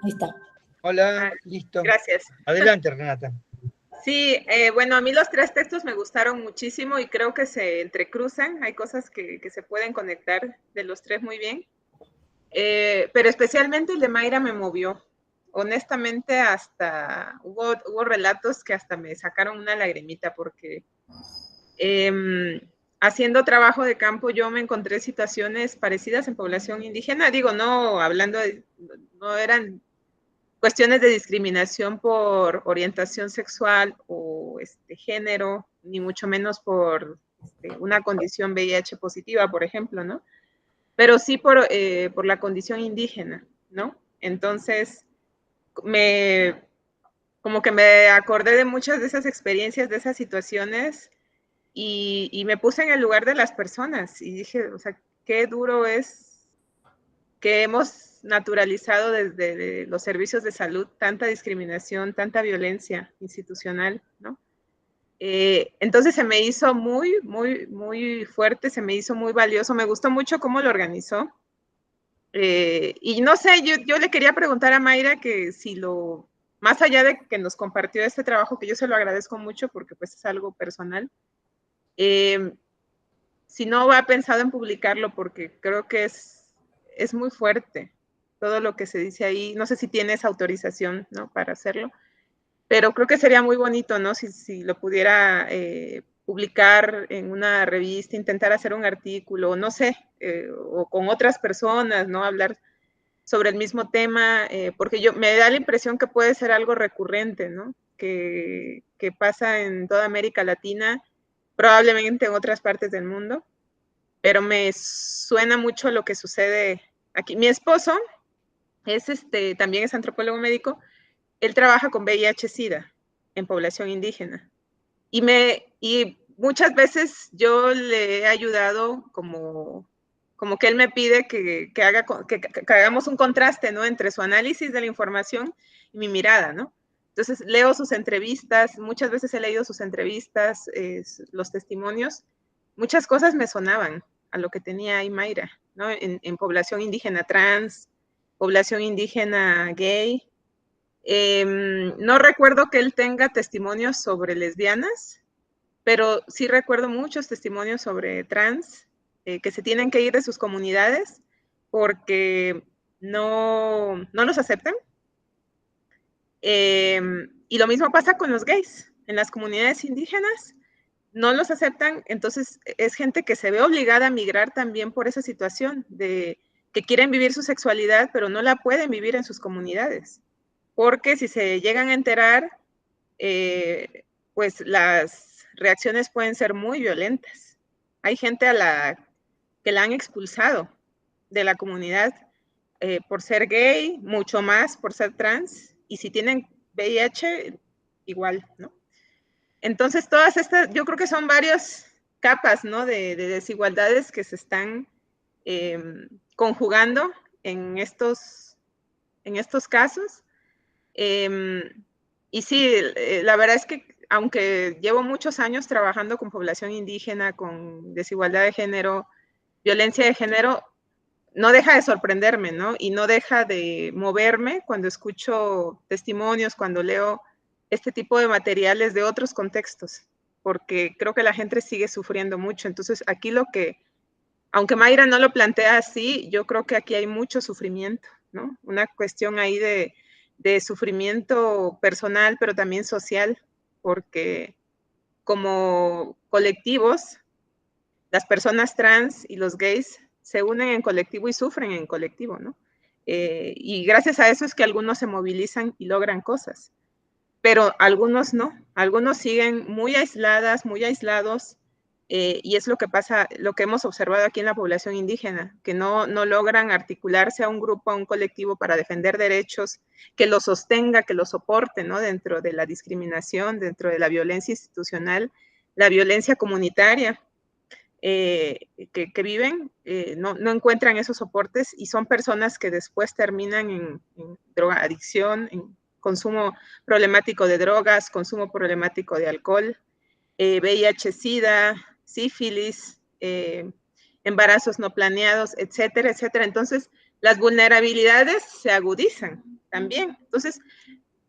Ahí está. Hola, Ah, listo. gracias. Adelante, Renata. Sí, bueno, a mí los tres textos me gustaron muchísimo y creo que se entrecruzan, hay cosas que se pueden conectar de los tres muy bien, pero especialmente el de Mayra me movió. Honestamente, hasta hubo relatos que hasta me sacaron una lagrimita porque haciendo trabajo de campo yo me encontré situaciones parecidas en población indígena, digo, no hablando de, no eran cuestiones de discriminación por orientación sexual o género, ni mucho menos por una condición VIH positiva, por ejemplo, ¿no? Pero sí por la condición indígena, ¿no? Entonces, como que me acordé de muchas de esas experiencias, de esas situaciones, y me puse en el lugar de las personas y dije, o sea, qué duro es que hemos naturalizado desde los servicios de salud tanta discriminación, tanta violencia institucional, ¿no? Entonces se me hizo muy fuerte, se me hizo muy valioso, me gustó mucho cómo lo organizó. Y no sé, yo le quería preguntar a Mayra que si más allá de que nos compartió este trabajo, que yo se lo agradezco mucho porque pues es algo personal, si no ha pensado en publicarlo porque creo que es muy fuerte todo lo que se dice ahí. No sé si tienes autorización, ¿no? Para hacerlo, pero creo que sería muy bonito, ¿no? Si lo pudiera publicar en una revista, intentar hacer un artículo, no sé, o con otras personas, ¿no? Hablar sobre el mismo tema, porque me da la impresión que puede ser algo recurrente, ¿no? Que pasa en toda América Latina, probablemente en otras partes del mundo, pero me suena mucho lo que sucede aquí. Mi esposo es también es antropólogo médico, él trabaja con VIH-Sida en población indígena. Y muchas veces yo le he ayudado como que él me pide que hagamos un contraste, ¿no? Entre su análisis de la información y mi mirada, ¿no? Entonces leo sus entrevistas, muchas veces he leído sus entrevistas, los testimonios, muchas cosas me sonaban a lo que tenía ahí Mayra, ¿no? En población indígena trans, población indígena gay. No recuerdo que él tenga testimonios sobre lesbianas, pero sí recuerdo muchos testimonios sobre trans que se tienen que ir de sus comunidades porque no los aceptan. Y lo mismo pasa con los gays. En las comunidades indígenas no los aceptan, entonces es gente que se ve obligada a migrar también por esa situación de que quieren vivir su sexualidad, pero no la pueden vivir en sus comunidades. Porque si se llegan a enterar, pues las reacciones pueden ser muy violentas. Hay gente que la han expulsado de la comunidad por ser gay, mucho más por ser trans, y si tienen VIH, igual, ¿no? Entonces, todas estas, yo creo que son varias capas, ¿no? De desigualdades que se están conjugando en estos casos. Y sí, la verdad es que aunque llevo muchos años trabajando con población indígena, con desigualdad de género, violencia de género, no deja de sorprenderme, ¿no? Y no deja de moverme cuando escucho testimonios, cuando leo este tipo de materiales de otros contextos, porque creo que la gente sigue sufriendo mucho. Entonces, aquí aunque Mayra no lo plantea así, yo creo que aquí hay mucho sufrimiento, ¿no? Una cuestión ahí de sufrimiento personal, pero también social, porque como colectivos, las personas trans y los gays se unen en colectivo y sufren en colectivo, ¿no? Y gracias a eso es que algunos se movilizan y logran cosas, pero algunos no, algunos siguen muy aisladas, muy aislados, y es lo que pasa, lo que hemos observado aquí en la población indígena, que no logran articularse a un grupo, a un colectivo para defender derechos, que los sostenga, que los soporte, ¿no? Dentro de la discriminación, dentro de la violencia institucional, la violencia comunitaria. Que viven, no encuentran esos soportes y son personas que después terminan en drogadicción, en consumo problemático de drogas, consumo problemático de alcohol, VIH, SIDA, sífilis, embarazos no planeados, etcétera, etcétera. Entonces, las vulnerabilidades se agudizan también. Entonces,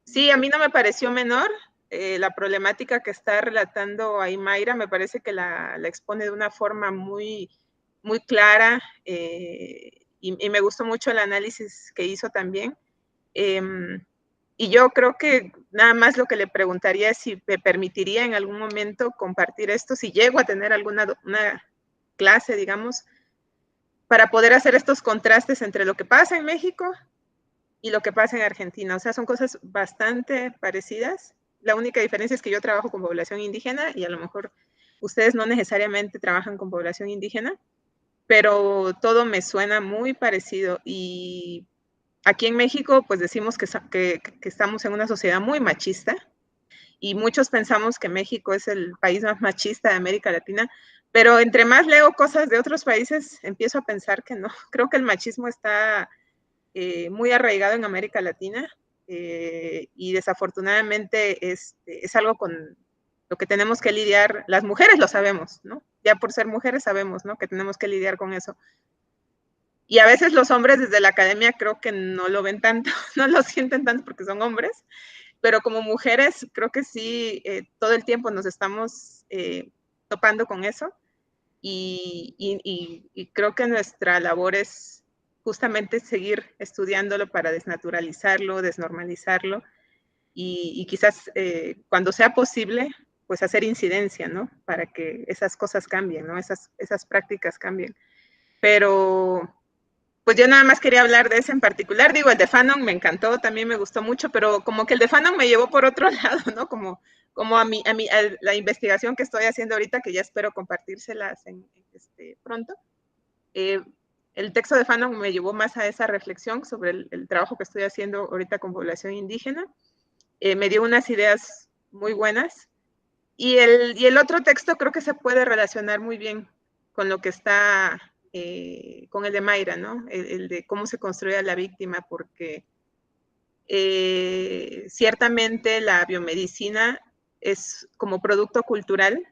sí, a mí no me pareció menor la problemática que está relatando ahí Mayra, me parece que la expone de una forma muy, muy clara y me gustó mucho el análisis que hizo también. Y yo creo que nada más lo que le preguntaría es si me permitiría en algún momento compartir esto, si llego a tener alguna una clase, digamos, para poder hacer estos contrastes entre lo que pasa en México y lo que pasa en Argentina. O sea, son cosas bastante parecidas. La única diferencia es que yo trabajo con población indígena y a lo mejor ustedes no necesariamente trabajan con población indígena, pero todo me suena muy parecido. Y aquí en México, pues decimos que estamos en una sociedad muy machista y muchos pensamos que México es el país más machista de América Latina, pero entre más leo cosas de otros países, empiezo a pensar que no. Creo que el machismo está muy arraigado en América Latina y desafortunadamente es algo con lo que tenemos que lidiar. Las mujeres lo sabemos, ¿no? Ya por ser mujeres sabemos, ¿no? Que tenemos que lidiar con eso. Y a veces los hombres desde la academia creo que no lo ven tanto, no lo sienten tanto porque son hombres, pero como mujeres creo que sí, todo el tiempo nos estamos topando con eso y creo que nuestra labor es justamente seguir estudiándolo para desnaturalizarlo, desnormalizarlo y quizás cuando sea posible, pues hacer incidencia, ¿no? Para que esas cosas cambien, ¿no? Esas prácticas cambien. Pero pues yo nada más quería hablar de ese en particular. Digo, el de Fanon me encantó, también me gustó mucho, pero como que el de Fanon me llevó por otro lado, ¿no? Como a la investigación que estoy haciendo ahorita, que ya espero compartírselas pronto. Eh, el texto de Fanon me llevó más a esa reflexión sobre el trabajo que estoy haciendo ahorita con población indígena. Me dio unas ideas muy buenas. Y el otro texto creo que se puede relacionar muy bien con lo que está, con el de Mayra, ¿no? El de cómo se construye a la víctima, porque ciertamente la biomedicina es como producto cultural,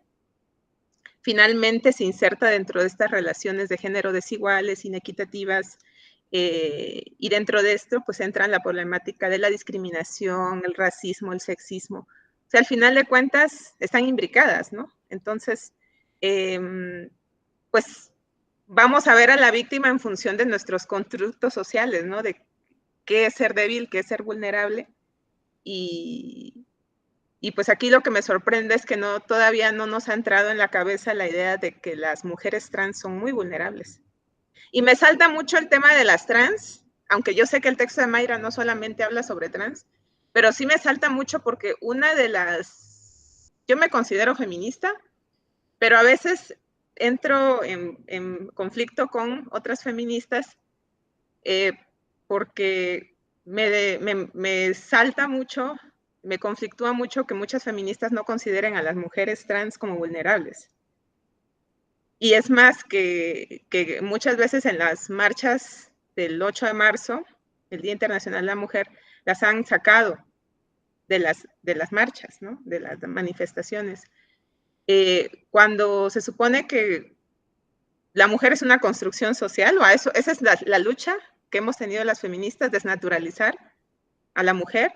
finalmente se inserta dentro de estas relaciones de género desiguales, inequitativas, y dentro de esto pues entra la problemática de la discriminación, el racismo, el sexismo. O sea, al final de cuentas están imbricadas, ¿no? Entonces, pues vamos a ver a la víctima en función de nuestros constructos sociales, ¿no? De qué es ser débil, qué es ser vulnerable. Y pues aquí lo que me sorprende es que todavía no nos ha entrado en la cabeza la idea de que las mujeres trans son muy vulnerables. Y me salta mucho el tema de las trans, aunque yo sé que el texto de Mayra no solamente habla sobre trans, pero sí me salta mucho porque yo me considero feminista, pero a veces entro en conflicto con otras feministas eh, porque me salta mucho, me conflictúa mucho que muchas feministas no consideren a las mujeres trans como vulnerables. Y es más que muchas veces en las marchas del 8 de marzo, el Día Internacional de la Mujer, las han sacado de las marchas, ¿no? De las manifestaciones. Cuando se supone que la mujer es una construcción social, o a eso, esa es la lucha que hemos tenido las feministas, desnaturalizar a la mujer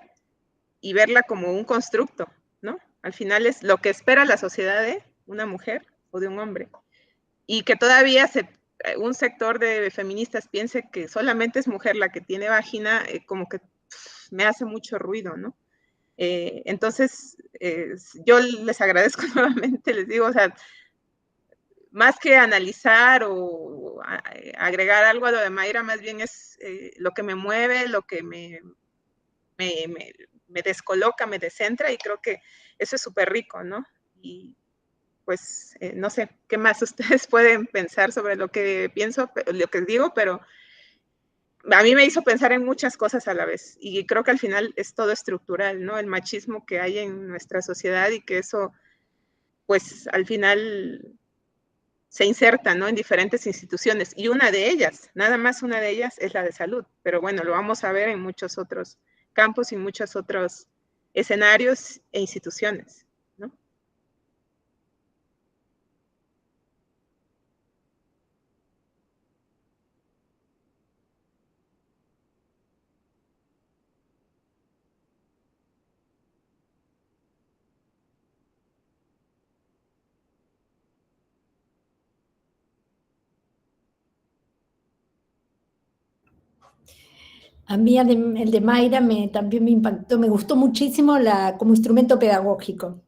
y verla como un constructo, ¿no? Al final es lo que espera la sociedad de una mujer o de un hombre. Y que todavía un sector de feministas piense que solamente es mujer la que tiene vagina, como que me hace mucho ruido, ¿no? Entonces, yo les agradezco nuevamente, les digo, o sea, más que analizar o agregar algo a lo de Mayra, más bien es lo que me mueve, lo que me descoloca, me descentra y creo que eso es súper rico, ¿no? Y pues no sé qué más ustedes pueden pensar sobre lo que pienso, lo que digo, pero a mí me hizo pensar en muchas cosas a la vez y creo que al final es todo estructural, ¿no? El machismo que hay en nuestra sociedad y que eso, pues al final se inserta, ¿no? En diferentes instituciones y una de ellas, nada más una de ellas es la de salud, pero bueno, lo vamos a ver en muchos otros campos y muchos otros escenarios e instituciones, ¿no? A mí el de Mayra también me impactó, me gustó muchísimo como instrumento pedagógico.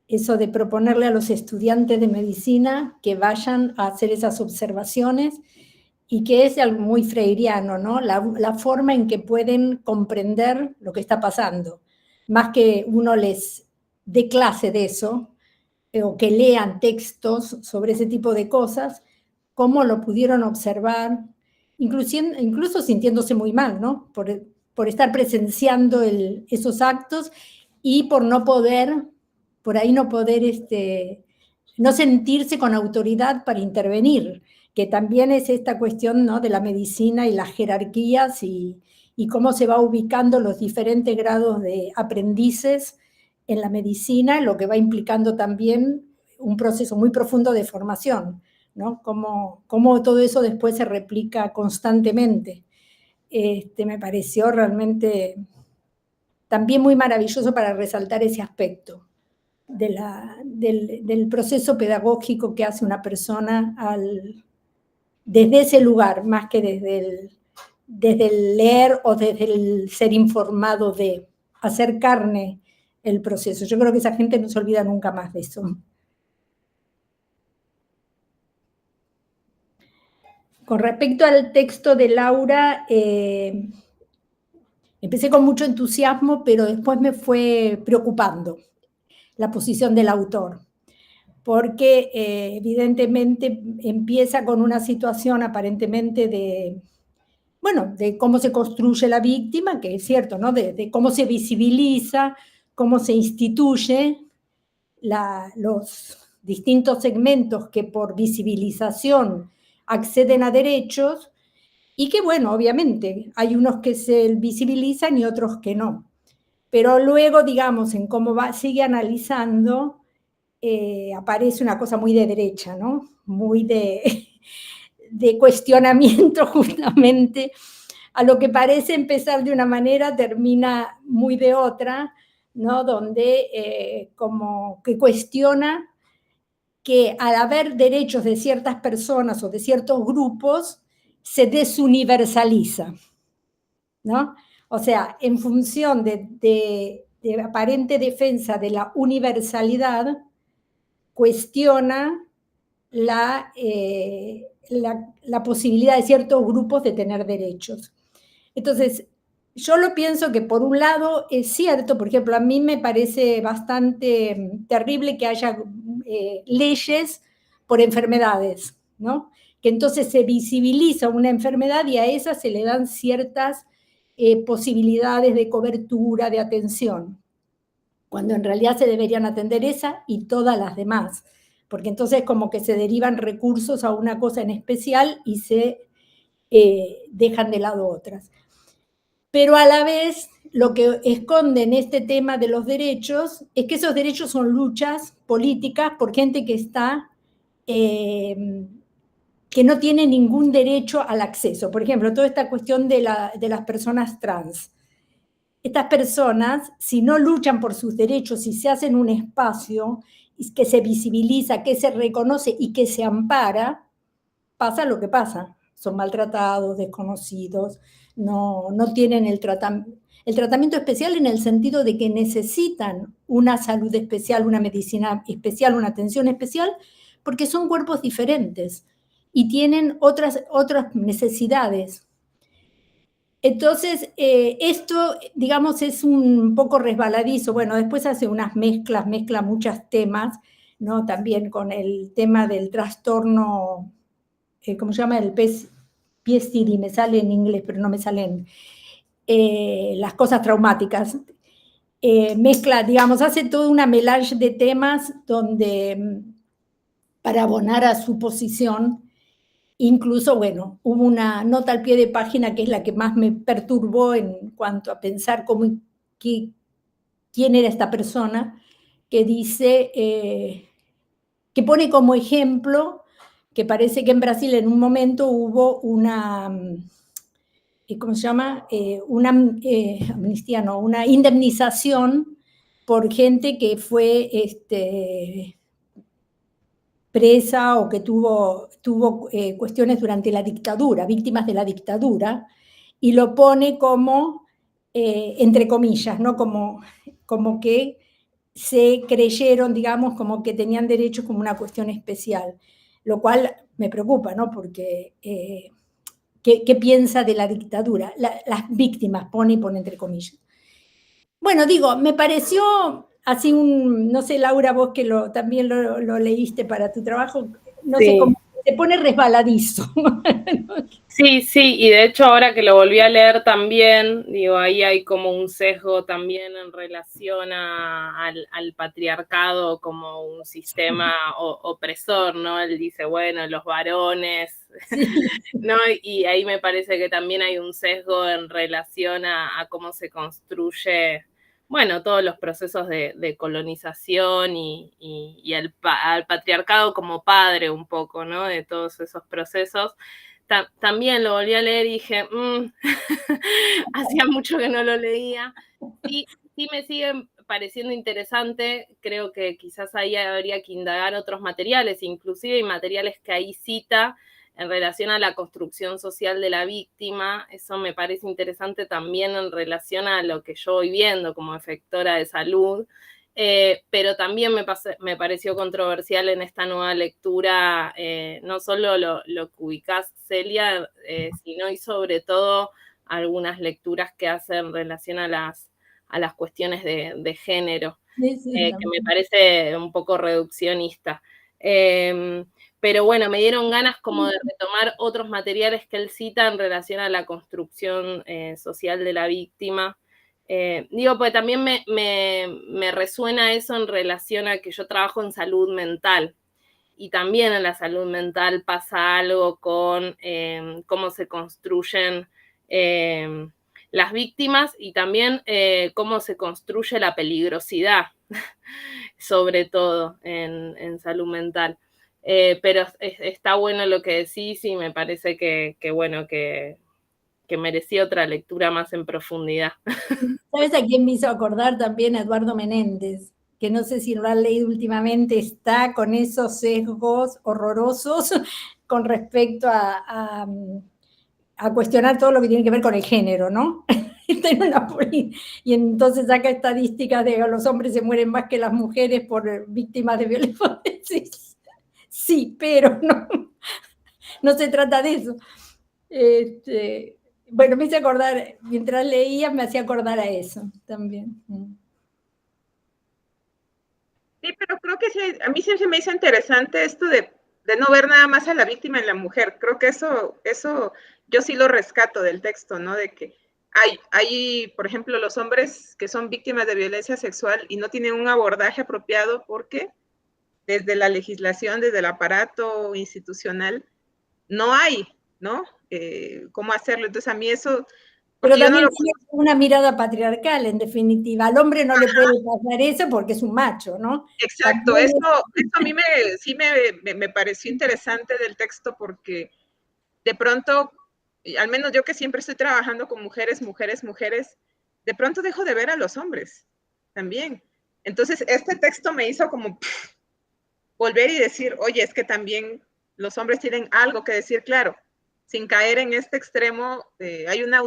Eso de proponerle a los estudiantes de medicina que vayan a hacer esas observaciones y que es algo muy freiriano, ¿no? La forma en que pueden comprender lo que está pasando. Más que uno les dé clase de eso, o que lean textos sobre ese tipo de cosas, cómo lo pudieron observar, incluso sintiéndose muy mal, ¿no? Por estar presenciando esos actos y por no poder, por ahí no poder, no sentirse con autoridad para intervenir, que también es esta cuestión, ¿no?, de la medicina y las jerarquías y cómo se va ubicando los diferentes grados de aprendices en la medicina, lo que va implicando también un proceso muy profundo de formación, ¿no? Cómo todo eso después se replica constantemente. Me pareció realmente también muy maravilloso para resaltar ese aspecto del proceso pedagógico que hace una persona desde ese lugar, más que desde el leer o desde el ser informado de hacer carne el proceso. Yo creo que esa gente no se olvida nunca más de eso. Con respecto al texto de Laura, empecé con mucho entusiasmo, pero después me fue preocupando la posición del autor, porque evidentemente empieza con una situación aparentemente de cómo se construye la víctima, que es cierto, ¿no? De cómo se visibiliza, cómo se instituye los distintos segmentos que por visibilización acceden a derechos y que, bueno, obviamente hay unos que se visibilizan y otros que no. Pero luego, digamos, en cómo sigue analizando, aparece una cosa muy de derecha, ¿no? Muy de cuestionamiento justamente a lo que parece empezar de una manera, termina muy de otra, ¿no? Donde como que cuestiona que al haber derechos de ciertas personas o de ciertos grupos, se desuniversaliza, ¿no? O sea, en función de aparente defensa de la universalidad, cuestiona la posibilidad de ciertos grupos de tener derechos. Entonces, yo lo pienso que por un lado es cierto, por ejemplo, a mí me parece bastante terrible que haya leyes por enfermedades, ¿no? Que entonces se visibiliza una enfermedad y a esa se le dan ciertas posibilidades de cobertura, de atención, cuando en realidad se deberían atender esa y todas las demás, porque entonces como que se derivan recursos a una cosa en especial y se dejan de lado otras. Pero a la vez lo que esconde en este tema de los derechos es que esos derechos son luchas políticas por gente que está, que no tiene ningún derecho al acceso. Por ejemplo, toda esta cuestión de las personas trans. Estas personas, si no luchan por sus derechos, si se hacen un espacio que se visibiliza, que se reconoce y que se ampara, pasa lo que pasa. Son maltratados, desconocidos, no tienen el tratamiento especial en el sentido de que necesitan una salud especial, una medicina especial, una atención especial, porque son cuerpos diferentes y tienen otras necesidades. Entonces, esto, digamos, es un poco resbaladizo. Bueno, después hace unas mezcla muchos temas, ¿no? También con el tema del trastorno, ¿cómo se llama? El PTSD, me sale en inglés, pero no me salen las cosas traumáticas. Mezcla, digamos, hace toda una melange de temas donde, para abonar a su posición, incluso, bueno, hubo una nota al pie de página que es la que más me perturbó en cuanto a pensar quién era esta persona, que dice, que pone como ejemplo que parece que en Brasil en un momento hubo una, ¿cómo se llama? Una amnistía, no, una indemnización por gente que fue presa o que tuvo cuestiones durante la dictadura, víctimas de la dictadura, y lo pone como, entre comillas, ¿no? Como que se creyeron, digamos, como que tenían derechos como una cuestión especial, lo cual me preocupa, ¿no? Porque, ¿qué piensa de la dictadura? Las víctimas, pone entre comillas. Bueno, digo, me pareció así no sé, Laura, vos que también lo leíste para tu trabajo, no sé, Sí. cómo se pone resbaladizo. Sí, sí, y de hecho ahora que lo volví a leer también, digo, ahí hay como un sesgo también en relación al patriarcado como un sistema opresor, ¿no? Él dice, bueno, los varones, Sí. ¿no? Y ahí me parece que también hay un sesgo en relación a cómo se construye, bueno, todos los procesos de colonización y al patriarcado como padre un poco, ¿no? De todos esos procesos. También lo volví a leer y dije, hacía mucho que no lo leía. Sí, sí me sigue pareciendo interesante, creo que quizás ahí habría que indagar otros materiales, inclusive hay materiales que ahí cita en relación a la construcción social de la víctima, eso me parece interesante también en relación a lo que yo voy viendo como efectora de salud, pero también me pareció controversial en esta nueva lectura, no solo lo que ubicás, Celia, sino y sobre todo algunas lecturas que hacen en relación a las cuestiones de género, que me parece un poco reduccionista. Pero bueno, me dieron ganas como de retomar otros materiales que él cita en relación a la construcción social de la víctima. Digo, pues también me resuena eso en relación a que yo trabajo en salud mental. Y también en la salud mental pasa algo con cómo se construyen las víctimas y también cómo se construye la peligrosidad, sobre todo en salud mental. Pero está bueno lo que decís y me parece que bueno, que merecía otra lectura más en profundidad. ¿Sabes a quién me hizo acordar también? A Eduardo Menéndez, que no sé si lo han leído últimamente, está con esos sesgos horrorosos con respecto a cuestionar todo lo que tiene que ver con el género, ¿no? Y entonces saca estadísticas de que los hombres se mueren más que las mujeres por víctimas de violencia. Sí, pero no se trata de eso. Bueno, me hice acordar, mientras leía me hacía acordar a eso también. Sí, pero creo que sí, a mí siempre me hizo interesante esto de no ver nada más a la víctima en la mujer. Creo que eso yo sí lo rescato del texto, ¿no? De que hay, por ejemplo, los hombres que son víctimas de violencia sexual y no tienen un abordaje apropiado porque desde la legislación, desde el aparato institucional, no hay, ¿no? ¿Cómo hacerlo? Entonces a mí eso, Pero porque yo no también lo... tiene una mirada patriarcal, en definitiva. Al hombre no le puede pasar eso porque es un macho, ¿no? Exacto, eso a mí sí me pareció interesante del texto porque de pronto, al menos yo que siempre estoy trabajando con mujeres, de pronto dejo de ver a los hombres también. Entonces, este texto me hizo como volver y decir, oye, es que también los hombres tienen algo que decir, claro, sin caer en este extremo. Hay una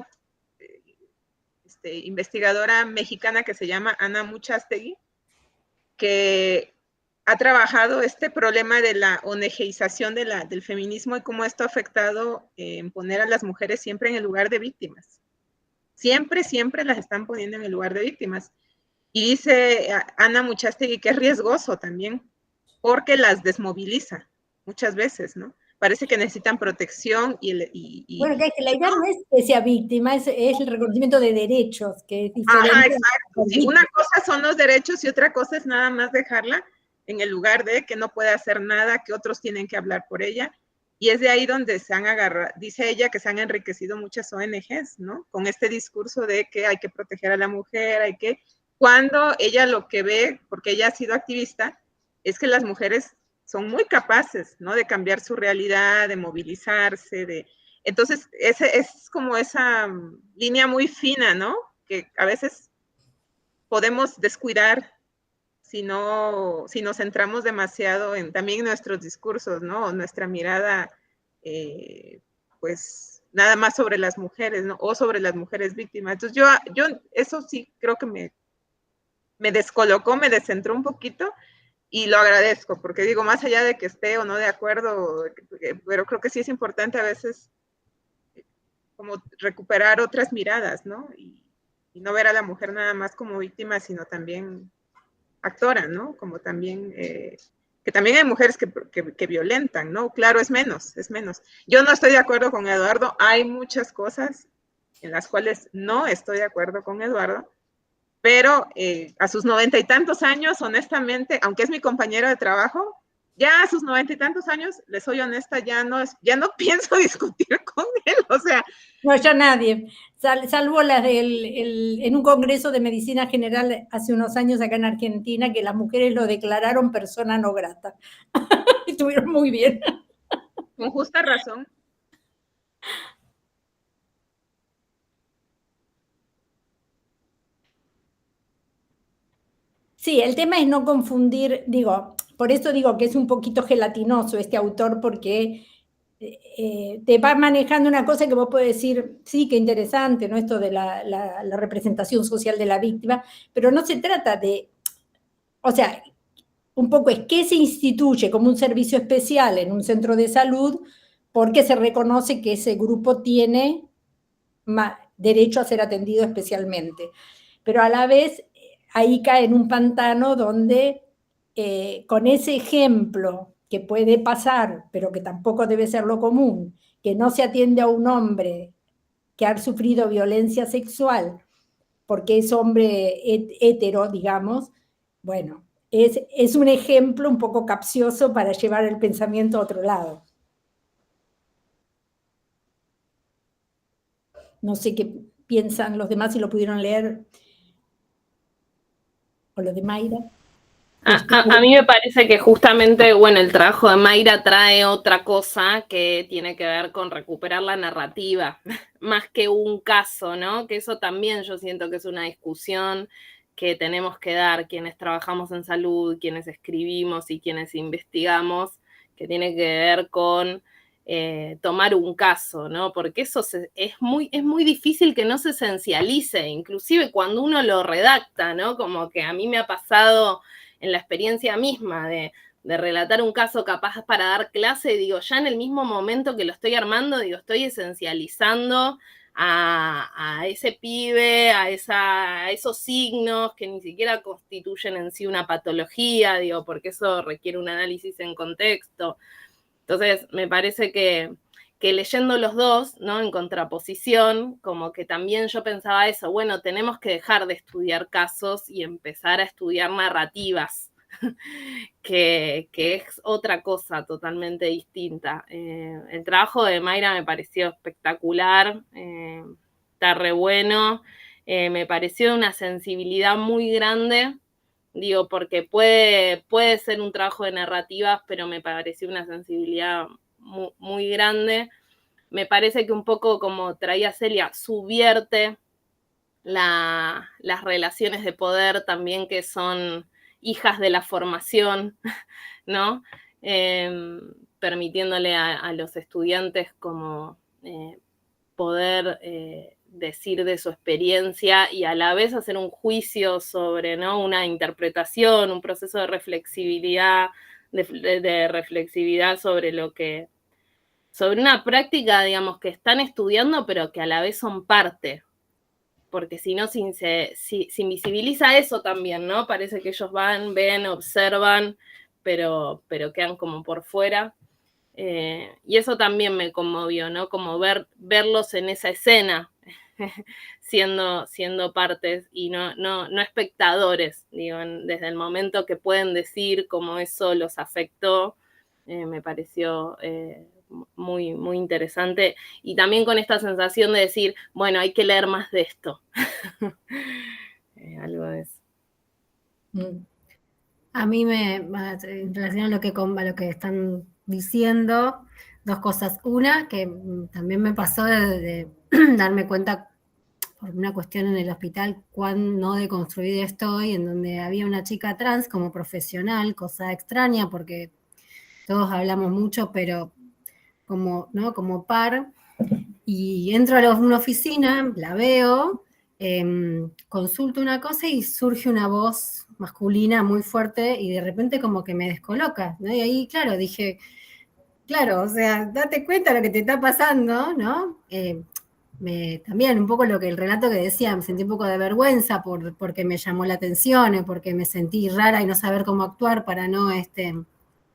investigadora mexicana que se llama Ana Muchastegui, que ha trabajado este problema de la onejeización del feminismo y cómo esto ha afectado en poner a las mujeres siempre en el lugar de víctimas. Siempre, siempre las están poniendo en el lugar de víctimas. Y dice Ana Muchastegui que es riesgoso también, porque las desmoviliza muchas veces, ¿no? Parece que necesitan protección bueno, que la idea no es que sea víctima, es el reconocimiento de derechos, que es diferente. Ajá, exacto. Sí, una cosa son los derechos y otra cosa es nada más dejarla en el lugar de que no puede hacer nada, que otros tienen que hablar por ella. Y es de ahí donde se han agarrado, dice ella que se han enriquecido muchas ONGs, ¿no? Con este discurso de que hay que proteger a la mujer, cuando ella lo que ve, porque ella ha sido activista, es que las mujeres son muy capaces, ¿no? De cambiar su realidad, de movilizarse, entonces es como esa línea muy fina, ¿no? Que a veces podemos descuidar si nos centramos demasiado en también nuestros discursos, ¿no? Nuestra mirada, pues, nada más sobre las mujeres, ¿no? O sobre las mujeres víctimas. Entonces yo eso sí creo que me descolocó, me descentró un poquito y lo agradezco, porque digo, más allá de que esté o no de acuerdo, pero creo que sí es importante a veces como recuperar otras miradas, ¿no? Y no ver a la mujer nada más como víctima, sino también actora, ¿no? Como también, que también hay mujeres que violentan, ¿no? Claro, es menos. Yo no estoy de acuerdo con Eduardo, hay muchas cosas en las cuales no estoy de acuerdo con Eduardo, pero a sus 90 y tantos años, honestamente, aunque es mi compañero de trabajo, ya a sus 90 y tantos años, les soy honesta, ya no pienso discutir con él, o sea. No, ya nadie, salvo las en un congreso de medicina general hace unos años acá en Argentina, que las mujeres lo declararon persona no grata. Estuvieron muy bien. Con justa razón. Sí, el tema es no confundir, digo, por eso digo que es un poquito gelatinoso este autor, porque te va manejando una cosa que vos podés decir, sí, qué interesante, ¿no? Esto de la representación social de la víctima, pero no se trata de, o sea, un poco es qué se instituye como un servicio especial en un centro de salud porque se reconoce que ese grupo tiene derecho a ser atendido especialmente. Pero a la vez ahí cae en un pantano donde con ese ejemplo que puede pasar, pero que tampoco debe ser lo común, que no se atiende a un hombre que ha sufrido violencia sexual porque es hombre hetero, digamos, bueno, es un ejemplo un poco capcioso para llevar el pensamiento a otro lado. No sé qué piensan los demás, si lo pudieron leer, o lo de Mayra. A mí me parece que justamente, bueno, el trabajo de Mayra trae otra cosa que tiene que ver con recuperar la narrativa, más que un caso, ¿no? Que eso también yo siento que es una discusión que tenemos que dar quienes trabajamos en salud, quienes escribimos y quienes investigamos, que tiene que ver con tomar un caso, ¿no? Porque eso es muy difícil que no se esencialice, inclusive cuando uno lo redacta, ¿no? Como que a mí me ha pasado en la experiencia misma de relatar un caso capaz para dar clase, digo, ya en el mismo momento que lo estoy armando, digo, estoy esencializando a ese pibe, a esos signos que ni siquiera constituyen en sí una patología, digo, porque eso requiere un análisis en contexto. Entonces, me parece que leyendo los dos, ¿no? En contraposición, como que también yo pensaba eso, bueno, tenemos que dejar de estudiar casos y empezar a estudiar narrativas, que es otra cosa totalmente distinta. El trabajo de Mayra me pareció espectacular, está re bueno, me pareció de una sensibilidad muy grande, digo, porque puede ser un trabajo de narrativas, pero me pareció una sensibilidad muy grande. Me parece que un poco como traía Celia, subvierte las relaciones de poder también que son hijas de la formación, ¿no? Permitiéndole a los estudiantes como poder decir de su experiencia y a la vez hacer un juicio sobre, ¿no? Una interpretación, un proceso de reflexividad, de reflexividad sobre lo que, sobre una práctica, digamos, que están estudiando, pero que a la vez son parte. Porque si no, se invisibiliza eso también, ¿no? Parece que ellos van, ven, observan, pero quedan como por fuera. Y eso también me conmovió, ¿no? Como verlos en esa escena, siendo partes y no espectadores, digo, desde el momento que pueden decir cómo eso los afectó, me pareció muy interesante. Y también con esta sensación de decir, bueno, hay que leer más de esto. Algo de eso. A mí en relación a lo que están diciendo, dos cosas. Una, que también me pasó de darme cuenta por una cuestión en el hospital cuán no deconstruida estoy, en donde había una chica trans como profesional, cosa extraña porque todos hablamos mucho, pero como, ¿no? Como par, Y entro a una oficina, la veo, consulto una cosa y surge una voz masculina muy fuerte y de repente como que me descoloca, ¿no? Y ahí, claro, dije, claro, o sea, date cuenta de lo que te está pasando, ¿no? También un poco el relato que decía, me sentí un poco de vergüenza porque me llamó la atención, porque me sentí rara y no saber cómo actuar para no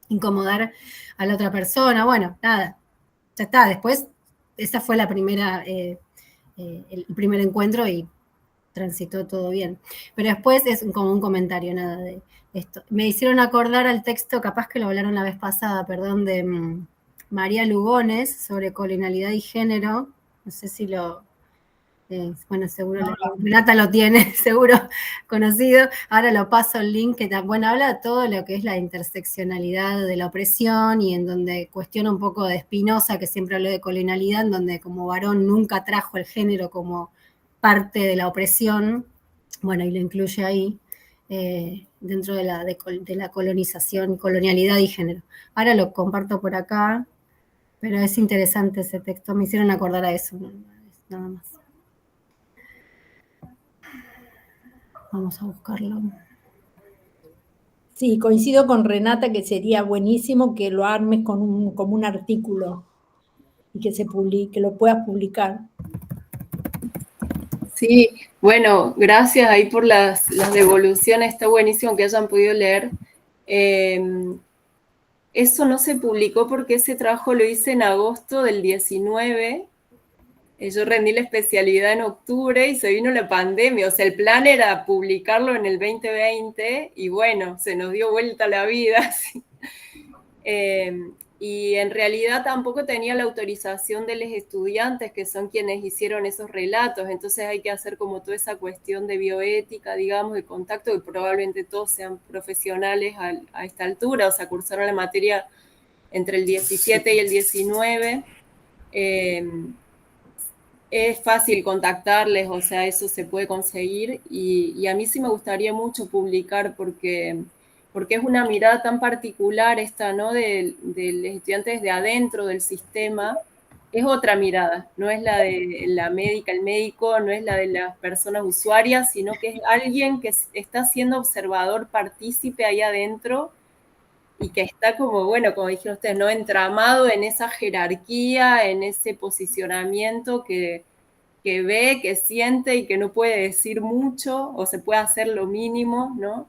incomodar a la otra persona. Bueno, nada, ya está. Después, esa fue la primera, el primer encuentro y transitó todo bien. Pero después es como un comentario, nada de esto. Me hicieron acordar al texto, capaz que lo hablaron la vez pasada, perdón, de María Lugones sobre colonialidad y género. No sé si bueno, seguro Renata lo tiene, seguro conocido. Ahora lo paso el link, que bueno, habla de todo lo que es la interseccionalidad de la opresión y en donde cuestiona un poco de Spinoza, que siempre habló de colonialidad, en donde como varón nunca trajo el género como parte de la opresión, bueno, y lo incluye ahí, dentro de la colonización, colonialidad y género. Ahora lo comparto por acá, pero es interesante ese texto, me hicieron acordar a eso, nada más. Vamos a buscarlo. Sí, coincido con Renata que sería buenísimo que lo armes como un artículo y que se publique, que lo puedas publicar. Sí, bueno, gracias ahí por las devoluciones, está buenísimo que hayan podido leer. Eso no se publicó porque ese trabajo lo hice en agosto del 19. Yo rendí la especialidad en octubre y se vino la pandemia. O sea, el plan era publicarlo en el 2020 y bueno, se nos dio vuelta la vida. ¿Sí? Y en realidad tampoco tenía la autorización de los estudiantes, que son quienes hicieron esos relatos. Entonces hay que hacer como toda esa cuestión de bioética, digamos, de contacto, que probablemente todos sean profesionales a esta altura. O sea, cursaron la materia entre el 17 y el 19. Es fácil contactarles, o sea, eso se puede conseguir y a mí sí me gustaría mucho publicar porque es una mirada tan particular esta, ¿no? De los estudiantes de adentro del sistema. Es otra mirada, no es la de la médica, el médico, no es la de las personas usuarias, sino que es alguien que está siendo observador partícipe ahí adentro y que está como, bueno, como dijeron ustedes, ¿no? Entramado en esa jerarquía, en ese posicionamiento que ve, que siente y que no puede decir mucho o se puede hacer lo mínimo, ¿no?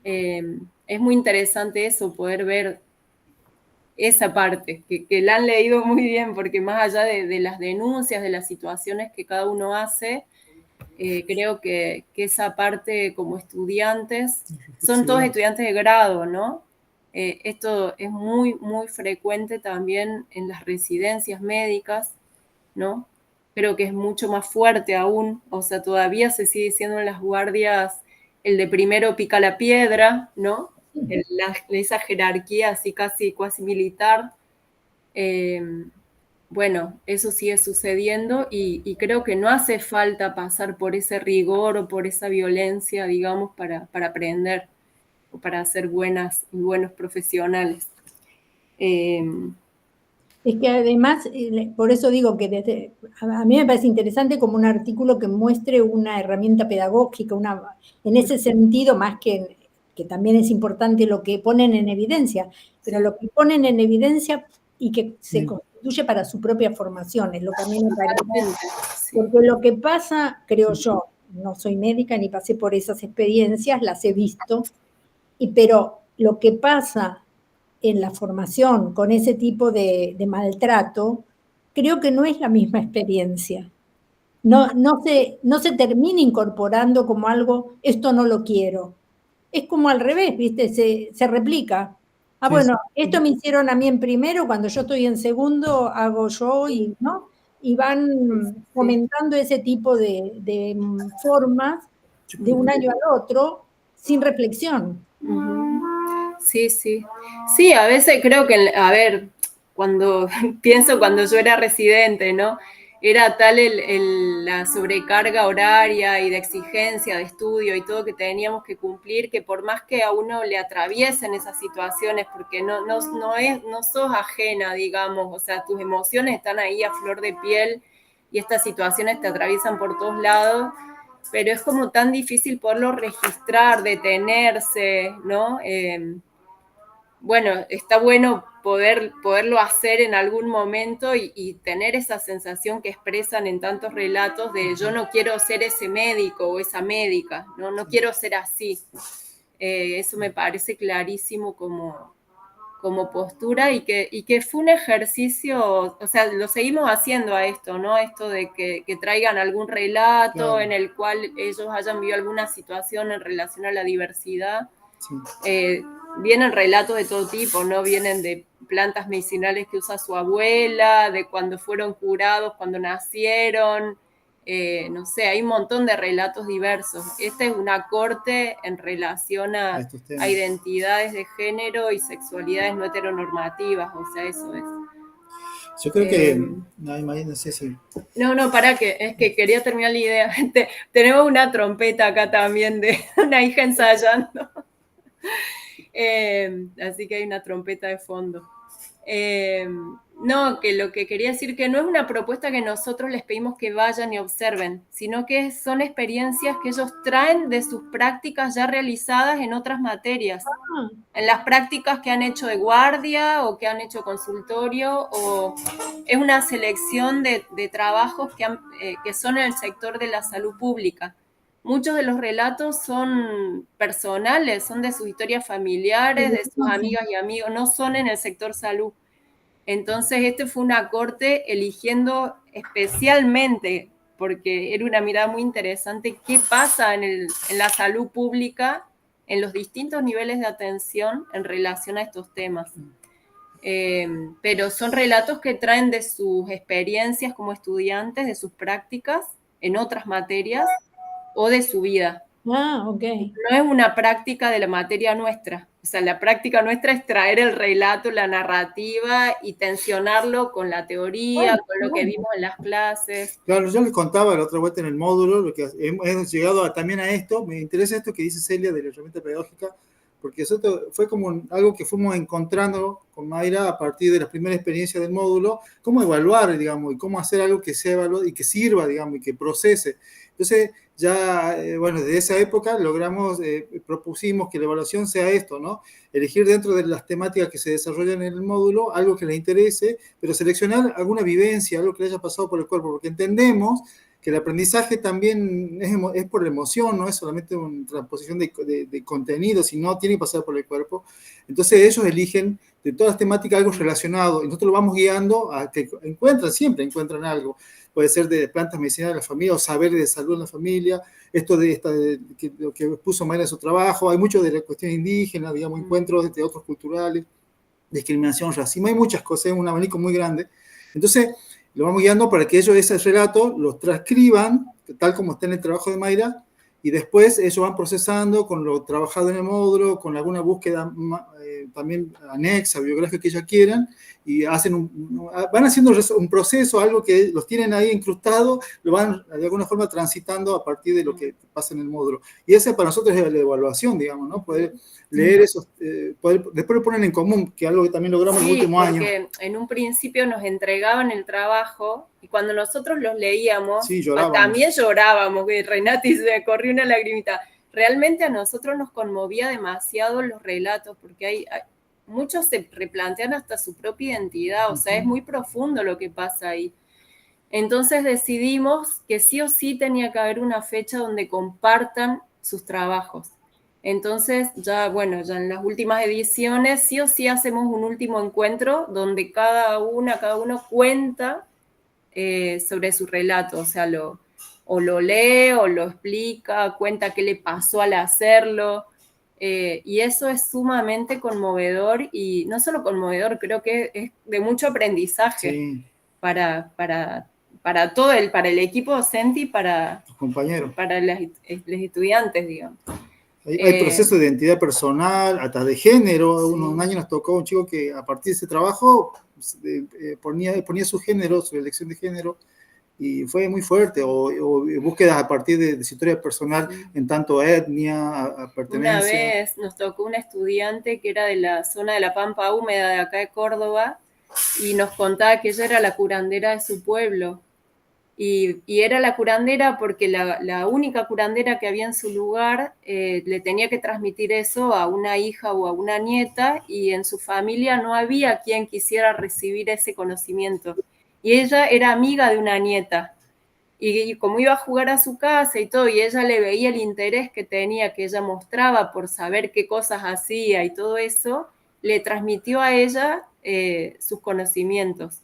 Es muy interesante eso, poder ver esa parte, que la han leído muy bien, porque más allá de las denuncias, de las situaciones que cada uno hace, creo que esa parte como estudiantes, son todos estudiantes de grado, ¿no? Esto es muy, muy frecuente también en las residencias médicas, ¿no? Creo que es mucho más fuerte aún, o sea, todavía se sigue diciendo en las guardias el de primero pica la piedra, ¿no? Esa jerarquía así casi militar. Bueno, eso sigue sucediendo y creo que no hace falta pasar por ese rigor o por esa violencia, digamos, para aprender o para ser buenas y buenos profesionales. Es que además, por eso digo que a mí me parece interesante como un artículo que muestre una herramienta pedagógica, en ese sentido, más que también es importante lo que ponen en evidencia, pero lo que ponen en evidencia y que se constituye para su propia formación, es lo que a mí me parece. Porque lo que pasa, creo yo, no soy médica ni pasé por esas experiencias, las he visto, pero lo que pasa en la formación con ese tipo de maltrato, creo que no es la misma experiencia. No se termina incorporando como algo, esto no lo quiero. Es como al revés, ¿viste? Se replica. Bueno, esto me hicieron a mí en primero, cuando yo estoy en segundo, hago yo, ¿no? Y van fomentando ese tipo de formas de un año al otro sin reflexión. Sí, sí. Sí, a veces creo que, a ver, cuando pienso cuando yo era residente, ¿no? era tal la sobrecarga horaria y de exigencia, de estudio y todo que teníamos que cumplir, que por más que a uno le atraviesen esas situaciones, porque no sos ajena, digamos, o sea, tus emociones están ahí a flor de piel y estas situaciones te atraviesan por todos lados, pero es como tan difícil poderlo registrar, detenerse, ¿no? Bueno, está bueno poderlo hacer en algún momento y tener esa sensación que expresan en tantos relatos de yo no quiero ser ese médico o esa médica, no quiero ser así. Eso me parece clarísimo como postura y que fue un ejercicio, o sea, lo seguimos haciendo a esto, ¿no? Esto de que traigan algún relato claro, en el cual ellos hayan vivido alguna situación en relación a la diversidad. Sí. Vienen relatos de todo tipo, ¿no? Vienen de plantas medicinales que usa su abuela, de cuando fueron curados, cuando nacieron, no sé, hay un montón de relatos diversos. Esta es una corte en relación a identidades de género y sexualidades no heteronormativas, o sea, eso es. Yo creo que, no sé si... No, para que, es que quería terminar la idea. Tenemos una trompeta acá también de una hija ensayando. Así que hay una trompeta de fondo. No, que lo que quería decir que no es una propuesta que nosotros les pedimos que vayan y observen, sino que son experiencias que ellos traen de sus prácticas ya realizadas en otras materias. En las prácticas que han hecho de guardia o que han hecho consultorio, o es una selección de trabajos que son en el sector de la salud pública. Muchos de los relatos son personales, son de sus historias familiares, de sus amigas y amigos, no son en el sector salud. Entonces, este fue una corte eligiendo especialmente, porque era una mirada muy interesante, qué pasa en la salud pública, en los distintos niveles de atención en relación a estos temas. Pero son relatos que traen de sus experiencias como estudiantes, de sus prácticas en otras materias, o de su vida. Ok. No es una práctica de la materia nuestra. O sea, la práctica nuestra es traer el relato, la narrativa y tensionarlo con la teoría, con lo que vimos en las clases. Claro, yo les contaba la otra vuelta en el módulo, lo que hemos llegado también a esto. Me interesa esto que dice Celia de la herramienta pedagógica, porque eso fue como algo que fuimos encontrando con Mayra a partir de la primera experiencia del módulo, cómo evaluar, digamos, y cómo hacer algo que sea evaluado y que sirva, digamos, y que procese. Entonces, ya, bueno, desde esa época propusimos que la evaluación sea esto, ¿no? Elegir dentro de las temáticas que se desarrollan en el módulo algo que les interese, pero seleccionar alguna vivencia, algo que les haya pasado por el cuerpo, porque entendemos que el aprendizaje también es por la emoción, no es solamente una transposición de contenido, sino tiene que pasar por el cuerpo. Entonces ellos eligen de todas las temáticas algo relacionado, y nosotros lo vamos guiando a que siempre encuentran algo. Puede ser de plantas medicinales de la familia o saberes de salud en la familia, esto lo que puso Mayra en su trabajo, hay mucho de la cuestión indígena, digamos, encuentros de otros culturales, discriminación, racismo, hay muchas cosas, es un abanico muy grande. Entonces, lo vamos guiando para que ellos ese relato los transcriban, tal como está en el trabajo de Mayra, y después ellos van procesando con lo trabajado en el módulo, con alguna búsqueda también anexa, biográfica que ellos quieran, y van haciendo un proceso, algo que los tienen ahí incrustado, lo van de alguna forma transitando a partir de lo que pasa en el módulo. Y esa para nosotros es la evaluación, digamos, ¿no? Poder leer esos, después lo ponen en común, que es algo que también logramos en el último año. Sí, porque en un principio nos entregaban el trabajo, y cuando nosotros los leíamos, sí, también llorábamos, que Renati se me corrió una lagrimita. Realmente a nosotros nos conmovía demasiado los relatos, porque muchos se replantean hasta su propia identidad, o sea, es muy profundo lo que pasa ahí. Entonces decidimos que sí o sí tenía que haber una fecha donde compartan sus trabajos. Entonces, ya en las últimas ediciones sí o sí hacemos un último encuentro donde cada uno cuenta sobre su relato, o sea, o lo lee o lo explica, cuenta qué le pasó al hacerlo, y eso es sumamente conmovedor, y no solo conmovedor, creo que es de mucho aprendizaje, sí, para todo para el equipo docente y para los compañeros, para los estudiantes, digamos. Hay procesos de identidad personal, hasta de género. Sí. Un año nos tocó un chico que a partir de ese trabajo ponía su género, su elección de género, y fue muy fuerte, o búsquedas a partir de su historia personal en tanto etnia, pertenencia. Una vez nos tocó una estudiante que era de la zona de la Pampa Húmeda de acá de Córdoba y nos contaba que ella era la curandera de su pueblo. Y era la curandera porque la única curandera que había en su lugar le tenía que transmitir eso a una hija o a una nieta, y en su familia no había quien quisiera recibir ese conocimiento. Y ella era amiga de una nieta. Y como iba a jugar a su casa y todo, y ella le veía el interés que tenía, que ella mostraba por saber qué cosas hacía y todo eso, le transmitió a ella sus conocimientos.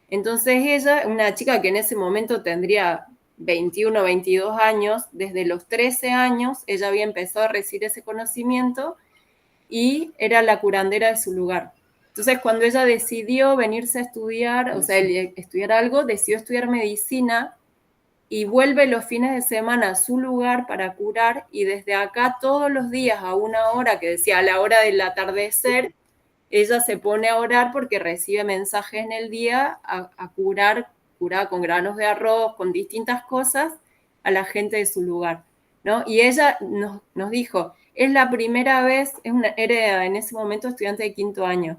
Entonces ella, una chica que en ese momento tendría 21 o 22 años, desde los 13 años ella había empezado a recibir ese conocimiento y era la curandera de su lugar. Entonces cuando ella decidió venirse a estudiar, o sea, estudiar algo, decidió estudiar medicina y vuelve los fines de semana a su lugar para curar, y desde acá todos los días a una hora, que decía a la hora del atardecer, ella se pone a orar porque recibe mensajes en el día a curar con granos de arroz, con distintas cosas, a la gente de su lugar, ¿no? Y ella nos dijo, es la primera vez, era en ese momento estudiante de 5º año,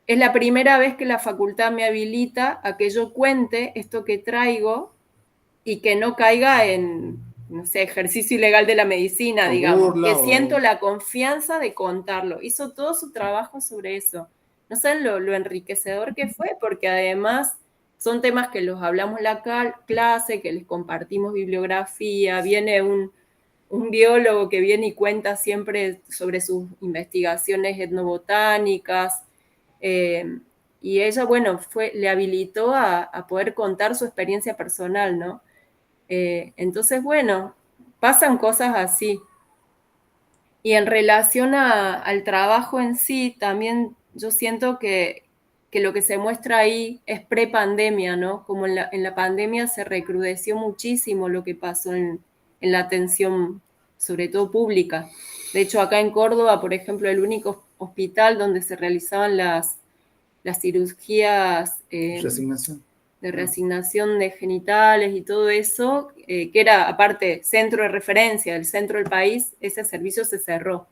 es la primera vez que la facultad me habilita a que yo cuente esto que traigo y que no caiga en, no sé, ejercicio ilegal de la medicina, digamos, que siento la confianza de contarlo. Hizo todo su trabajo sobre eso. No saben lo enriquecedor que fue, porque además son temas que los hablamos en la clase, que les compartimos bibliografía, viene un biólogo que viene y cuenta siempre sobre sus investigaciones etnobotánicas, y ella, bueno, le habilitó a poder contar su experiencia personal, ¿no? Entonces, bueno, pasan cosas así. Y en relación al trabajo en sí, también yo siento que lo que se muestra ahí es pre-pandemia, ¿no? Como en la pandemia se recrudeció muchísimo lo que pasó en la atención, sobre todo pública. De hecho, acá en Córdoba, por ejemplo, el único hospital donde se realizaban las cirugías de reasignación de genitales y todo eso, que era aparte centro de referencia del centro del país, ese servicio se cerró.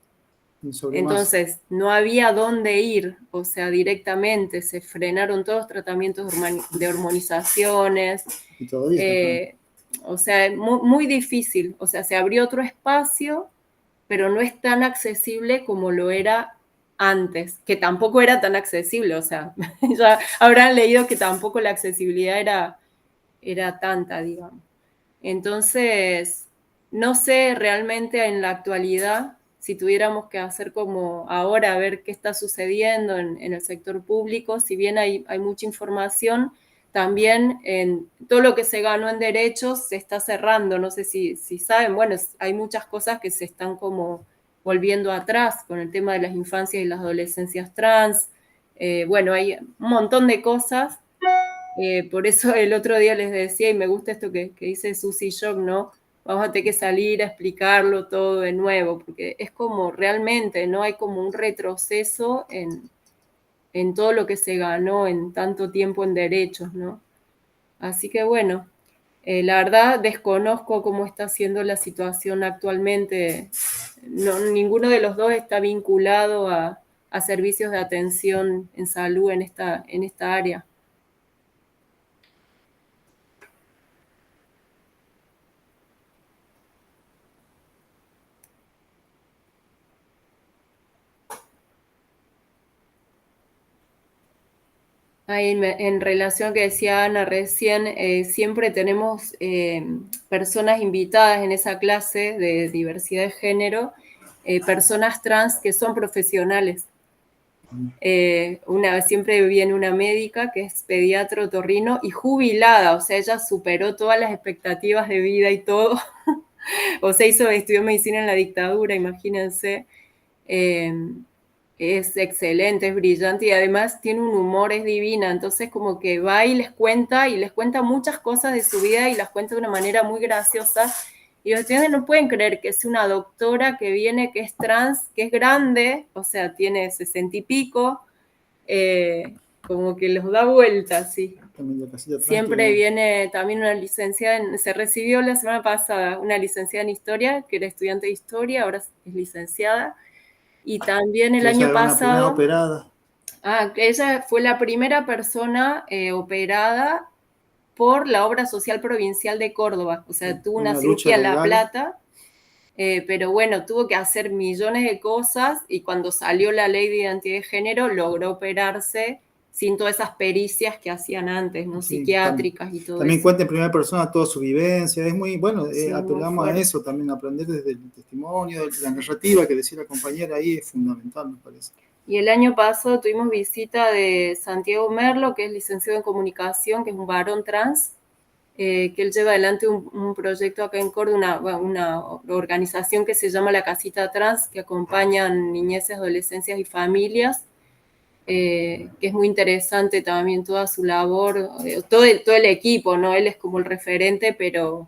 Entonces no había dónde ir, o sea, directamente se frenaron todos los tratamientos de hormonizaciones. Y todavía o sea, muy, muy difícil. O sea, se abrió otro espacio, pero no es tan accesible como lo era antes, que tampoco era tan accesible, o sea, ya habrán leído que tampoco la accesibilidad era tanta, digamos. Entonces, no sé realmente en la actualidad, si tuviéramos que hacer como ahora, a ver qué está sucediendo en el sector público, si bien hay mucha información, también en todo lo que se ganó en derechos se está cerrando, no sé si saben, bueno, hay muchas cosas que se están como volviendo atrás con el tema de las infancias y las adolescencias trans. Bueno, hay un montón de cosas. Por eso el otro día les decía, y me gusta esto que dice Susie Shock, ¿no? Vamos a tener que salir a explicarlo todo de nuevo, porque es como realmente, ¿no? Hay como un retroceso en todo lo que se ganó en tanto tiempo en derechos, ¿no? Así que bueno, la verdad desconozco cómo está siendo la situación actualmente. No, ninguno de los dos está vinculado a servicios de atención en salud en esta área. En relación a lo que decía Ana recién, siempre tenemos personas invitadas en esa clase de diversidad de género, personas trans que son profesionales. Siempre viene una médica que es pediatra otorrino y jubilada, o sea, ella superó todas las expectativas de vida y todo. O sea, estudió medicina en la dictadura, imagínense. Es excelente, es brillante y además tiene un humor, es divina, entonces como que va y les cuenta muchas cosas de su vida y las cuenta de una manera muy graciosa, y los estudiantes no pueden creer que es una doctora que viene, que es trans, que es grande, o sea, tiene 60 y pico, como que los da vueltas, sí. También la casita trans. Siempre viene también una licenciada, se recibió la semana pasada una licenciada en Historia, que era estudiante de Historia, ahora es licenciada. Y también el año pasado... operada. Ella fue la primera persona operada por la Obra Social Provincial de Córdoba. O sea, tuvo una cirugía en La Plata, pero bueno, tuvo que hacer millones de cosas y cuando salió la ley de identidad de género logró operarse sin todas esas pericias que hacían antes, ¿no? Sí, psiquiátricas y todo también eso. cuenta en primera persona toda su vivencia, es muy bueno, Sí, apelamos a eso también, aprender desde el testimonio, la narrativa que decía la compañera ahí es fundamental, me parece. Y el año pasado tuvimos visita de Santiago Merlo, que es licenciado en comunicación, que es un varón trans, que él lleva adelante un proyecto acá en Córdoba, una organización que se llama La Casita Trans, que acompañan niñeces, adolescencias y familias, que es muy interesante también toda su labor, todo el equipo, ¿no? Él es como el referente, pero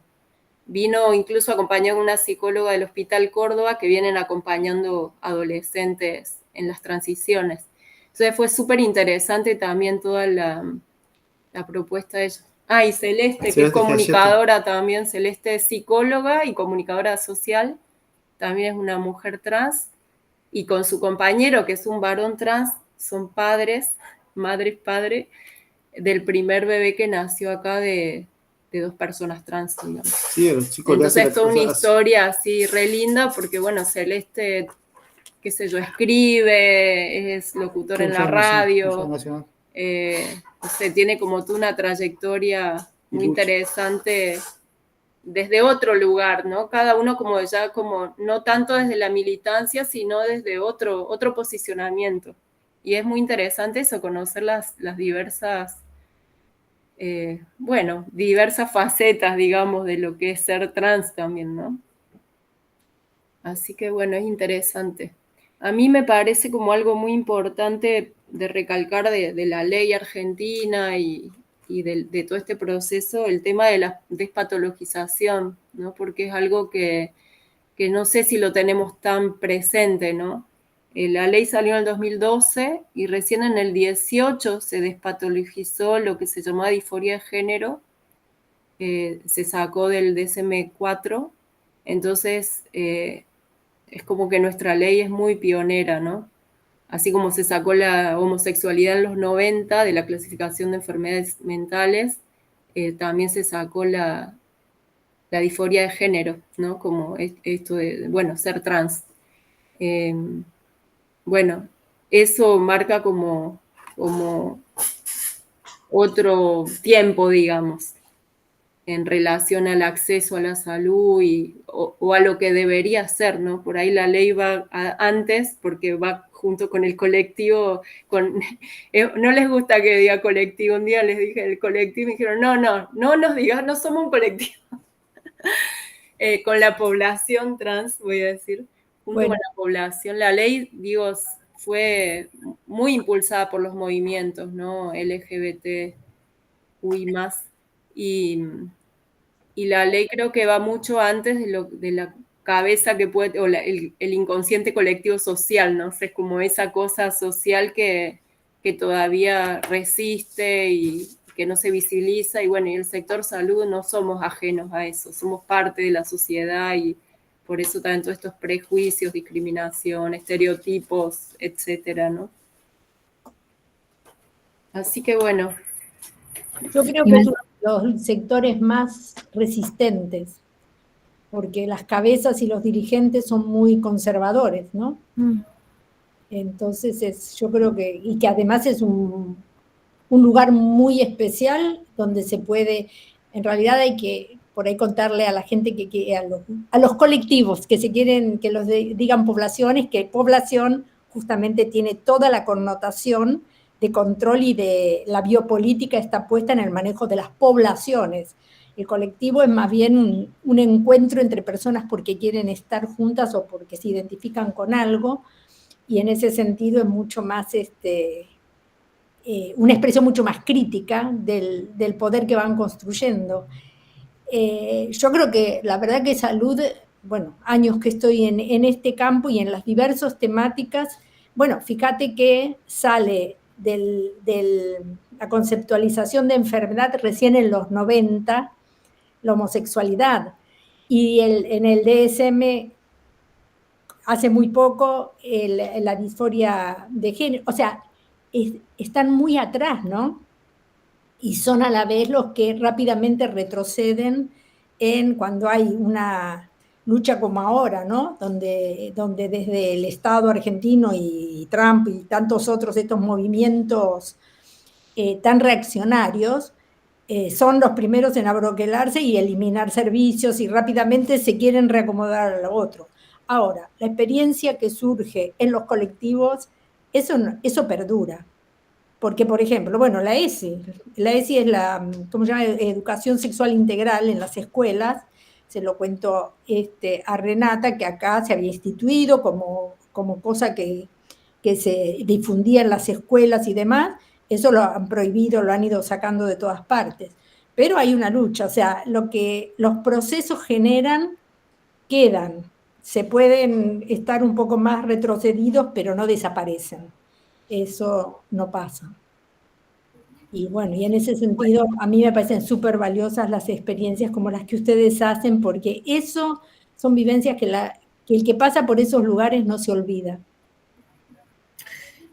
vino incluso acompañado de una psicóloga del Hospital Córdoba que vienen acompañando adolescentes en las transiciones. Entonces fue súper interesante también toda la propuesta de ellos. Y Celeste, que es comunicadora también. Celeste es psicóloga y comunicadora social, también es una mujer trans, y con su compañero, que es un varón trans, son padres, padre, del primer bebé que nació acá de 2 personas trans, digamos. Sí, los chicos. Entonces es toda una historia así re linda, porque bueno, Celeste, qué sé yo, escribe, es locutor en la radio, no sé, tiene como toda una trayectoria muy interesante desde otro lugar, ¿no? Cada uno como ya como, no tanto desde la militancia, sino desde otro posicionamiento. Y es muy interesante eso, conocer las diversas, diversas facetas, digamos, de lo que es ser trans también, ¿no? Así que bueno, es interesante. A mí me parece como algo muy importante de recalcar de la ley argentina y de todo este proceso, el tema de la despatologización, ¿no? Porque es algo que no sé si lo tenemos tan presente, ¿no? La ley salió en el 2012 y recién en el 18 se despatologizó lo que se llamaba disforia de género, se sacó del DSM-4, entonces es como que nuestra ley es muy pionera, ¿no? Así como se sacó la homosexualidad en los 90 de la clasificación de enfermedades mentales, también se sacó la disforia de género, ¿no? Como esto de, ser trans. Eso marca como otro tiempo, digamos, en relación al acceso a la salud o a lo que debería ser, ¿no? Por ahí la ley va antes porque va junto con el colectivo, no les gusta que diga colectivo, un día les dije el colectivo y me dijeron, no nos digas, no somos un colectivo. Con la población trans, voy a decir, junto con la población, la ley, digo, fue muy impulsada por los movimientos, ¿no? LGBT, UI+, y la ley creo que va mucho antes de la cabeza que puede, o el inconsciente colectivo social, ¿no? O sea, es como esa cosa social que todavía resiste y que no se visibiliza, y bueno, y el sector salud no somos ajenos a eso, somos parte de la sociedad y por eso también todos estos prejuicios, discriminación, estereotipos, etcétera, ¿no? Así que bueno. Yo creo que es uno de los sectores más resistentes, porque las cabezas y los dirigentes son muy conservadores, ¿no? Entonces yo creo que además es un lugar muy especial donde se puede, en realidad hay que por ahí contarle a la gente a los colectivos que se quieren, que los digan poblaciones, que población justamente tiene toda la connotación de control y de la biopolítica está puesta en el manejo de las poblaciones. El colectivo es más bien un encuentro entre personas porque quieren estar juntas o porque se identifican con algo, y en ese sentido es mucho más una expresión mucho más crítica del poder que van construyendo. Yo creo que la verdad que salud, años que estoy en este campo y en las diversas temáticas, fíjate que sale de la conceptualización de enfermedad recién en los 90, la homosexualidad. Y en el DSM, hace muy poco, la disforia de género. O sea, están muy atrás, ¿no? Y son a la vez los que rápidamente retroceden cuando hay una lucha como ahora, ¿no? Donde desde el Estado argentino y Trump y tantos otros estos movimientos tan reaccionarios son los primeros en abroquelarse y eliminar servicios y rápidamente se quieren reacomodar a lo otro. Ahora, la experiencia que surge en los colectivos, eso perdura. Porque, por ejemplo, bueno, la ESI es la, ¿cómo se llama? Educación sexual integral en las escuelas. Se lo cuento a Renata, que acá se había instituido como cosa que se difundía en las escuelas y demás. Eso lo han prohibido, lo han ido sacando de todas partes. Pero hay una lucha, o sea, lo que los procesos generan, quedan. Se pueden estar un poco más retrocedidos, pero no desaparecen. Eso no pasa. Y bueno, y en ese sentido a mí me parecen súper valiosas las experiencias como las que ustedes hacen, porque eso son vivencias que el que pasa por esos lugares no se olvida.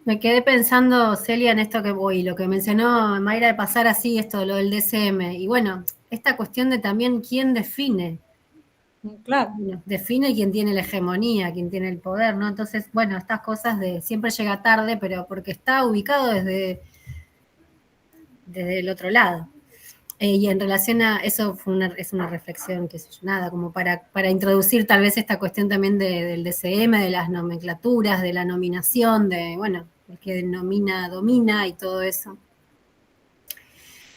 Me quedé pensando, Celia, en esto lo que mencionó Mayra de pasar así, esto, lo del DSM. Y bueno, esta cuestión de también quién define. Claro. Define quién tiene la hegemonía, quién tiene el poder, ¿no? Entonces, bueno, estas cosas de siempre llega tarde, pero porque está ubicado desde el otro lado. Y en relación a eso es una reflexión, que es nada, como para introducir tal vez esta cuestión también del DSM, de las nomenclaturas, de la nominación, de, bueno, el que denomina, domina y todo eso.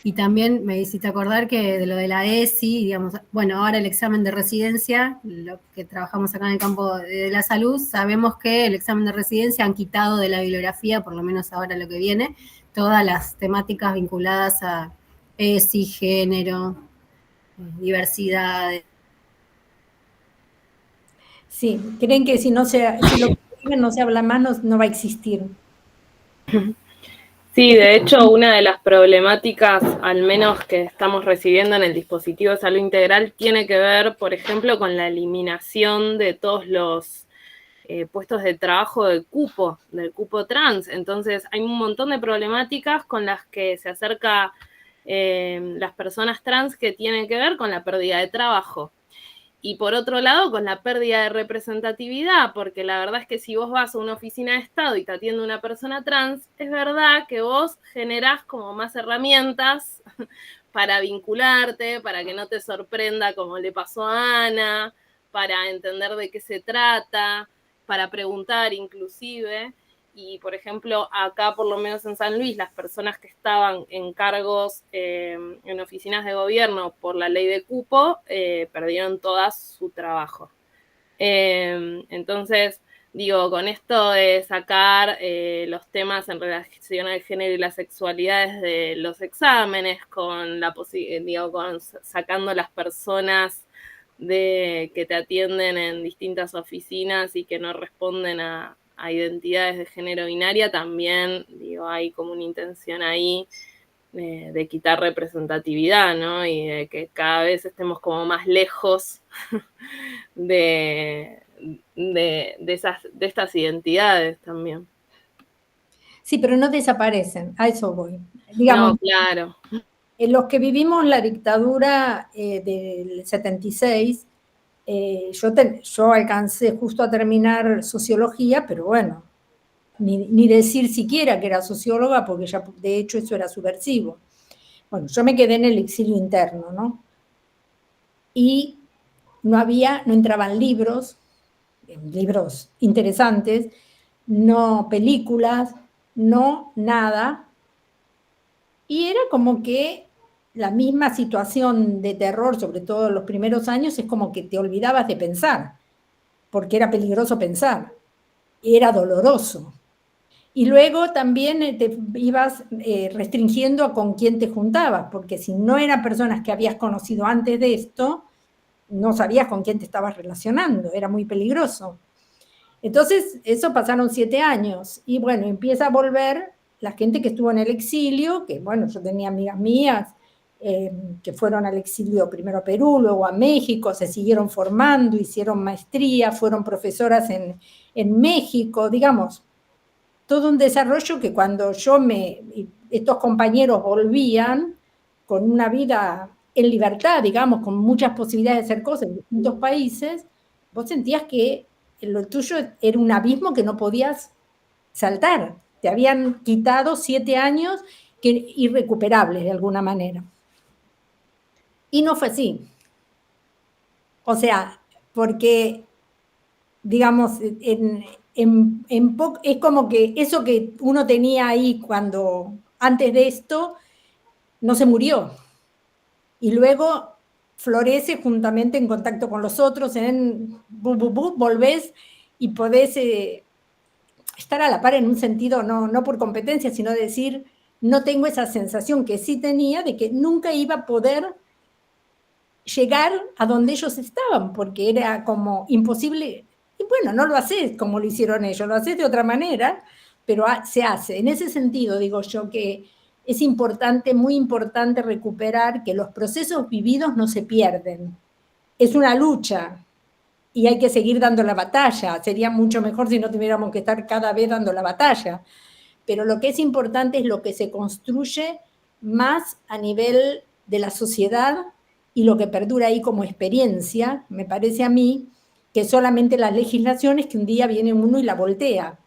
Y también me hiciste acordar que de lo de la ESI, digamos, bueno, ahora el examen de residencia, lo que trabajamos acá en el campo de la salud, sabemos que el examen de residencia han quitado de la bibliografía, por lo menos ahora lo que viene, todas las temáticas vinculadas a ESI, género, diversidad. Sí, creen que si lo que no se habla más, no va a existir. Sí, de hecho, una de las problemáticas, al menos que estamos recibiendo en el dispositivo de salud integral, tiene que ver, por ejemplo, con la eliminación de todos los puestos de trabajo del cupo trans. Entonces, hay un montón de problemáticas con las que se acerca las personas trans que tienen que ver con la pérdida de trabajo. Y por otro lado, con la pérdida de representatividad, porque la verdad es que si vos vas a una oficina de Estado y te atiende una persona trans, es verdad que vos generás como más herramientas para vincularte, para que no te sorprenda como le pasó a Ana, para entender de qué se trata, para preguntar inclusive. Y, por ejemplo, acá, por lo menos en San Luis, las personas que estaban en cargos en oficinas de gobierno por la ley de cupo perdieron todo su trabajo. Entonces, digo, con esto de sacar los temas en relación al género y la sexualidad desde los exámenes, con sacando las personas que te atienden en distintas oficinas y que no responden a identidades de género binaria, también hay como una intención ahí de quitar representatividad, ¿no? Y de que cada vez estemos como más lejos de estas identidades también. Sí, pero no desaparecen, a eso voy. Digamos, no, claro. Los que vivimos la dictadura del 76, yo alcancé justo a terminar sociología, pero bueno, ni decir siquiera que era socióloga, porque ya de hecho eso era subversivo. Bueno, yo me quedé en el exilio interno, ¿no? Y no entraban libros interesantes, no películas, no nada. Y era como que la misma situación de terror, sobre todo en los primeros años, es como que te olvidabas de pensar, porque era peligroso pensar, era doloroso. Y luego también te ibas restringiendo a con quién te juntabas, porque si no eran personas que habías conocido antes de esto, no sabías con quién te estabas relacionando, era muy peligroso. Entonces, eso pasaron 7 años, y bueno, empieza a volver la gente que estuvo en el exilio, que bueno, yo tenía amigas mías que fueron al exilio primero a Perú, luego a México, se siguieron formando, hicieron maestría, fueron profesoras en México, digamos, todo un desarrollo que cuando estos compañeros volvían con una vida en libertad, digamos, con muchas posibilidades de hacer cosas en distintos países, vos sentías que lo tuyo era un abismo que no podías saltar. Te habían quitado 7 años irrecuperables de alguna manera. Y no fue así. O sea, porque, digamos, es como que eso que uno tenía ahí antes de esto, no se murió. Y luego florece juntamente en contacto con los otros, volvés y podés estar a la par en un sentido, no por competencia, sino decir, no tengo esa sensación que sí tenía de que nunca iba a poder llegar a donde ellos estaban, porque era como imposible. Y bueno, no lo haces como lo hicieron ellos, lo haces de otra manera, pero se hace. En ese sentido, digo yo que es importante, muy importante recuperar que los procesos vividos no se pierden. Es una lucha y hay que seguir dando la batalla. Sería mucho mejor si no tuviéramos que estar cada vez dando la batalla. Pero lo que es importante es lo que se construye más a nivel de la sociedad y lo que perdura ahí como experiencia, me parece a mí, que solamente las legislaciones que un día viene uno y la voltea.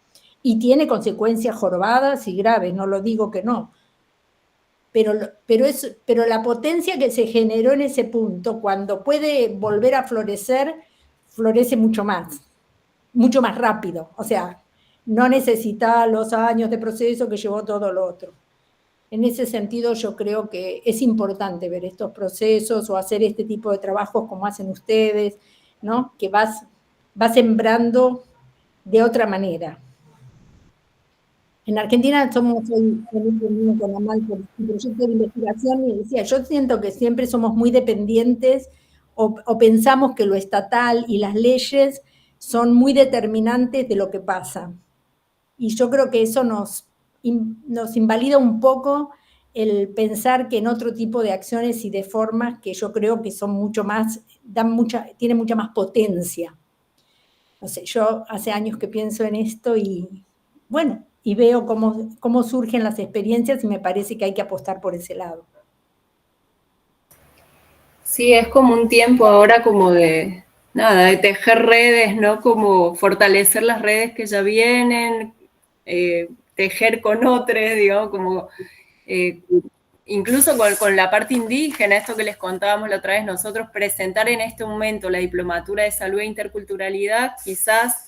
Y tiene consecuencias jorobadas y graves, no lo digo que no. Pero la potencia que se generó en ese punto, cuando puede volver a florecer, florece mucho más rápido. O sea, no necesita los años de proceso que llevó todo lo otro. En ese sentido, yo creo que es importante ver estos procesos o hacer este tipo de trabajos como hacen ustedes, ¿no? Que vas sembrando de otra manera. En Argentina somos con Amal por un proyecto de investigación y decía, yo siento que siempre somos muy dependientes o pensamos que lo estatal y las leyes son muy determinantes de lo que pasa. Y yo creo que eso nos invalida un poco el pensar que en otro tipo de acciones y de formas que yo creo que son mucho más, tienen mucha más potencia. No sé, yo hace años que pienso en esto y bueno, y veo cómo surgen las experiencias y me parece que hay que apostar por ese lado. Sí, es como un tiempo ahora como de tejer redes, ¿no? Como fortalecer las redes que ya vienen, tejer con otros, digamos, como incluso con la parte indígena, esto que les contábamos la otra vez, nosotros presentar en este momento la diplomatura de salud e interculturalidad, quizás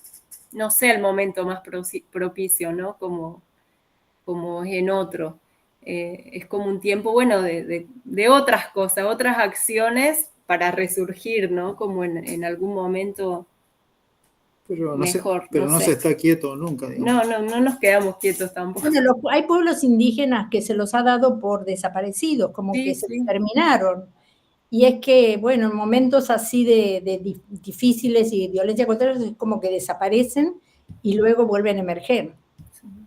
no sea el momento más propicio, ¿no? Como es en otro. Es como un tiempo, bueno, de otras cosas, otras acciones para resurgir, ¿no? Como en algún momento pero mejor. No se está quieto nunca, digamos. No nos quedamos quietos tampoco. Bueno, hay pueblos indígenas que se los ha dado por desaparecidos, como que se terminaron. Y es que, bueno, en momentos así de difíciles y violencia contra ellos, es como que desaparecen y luego vuelven a emerger.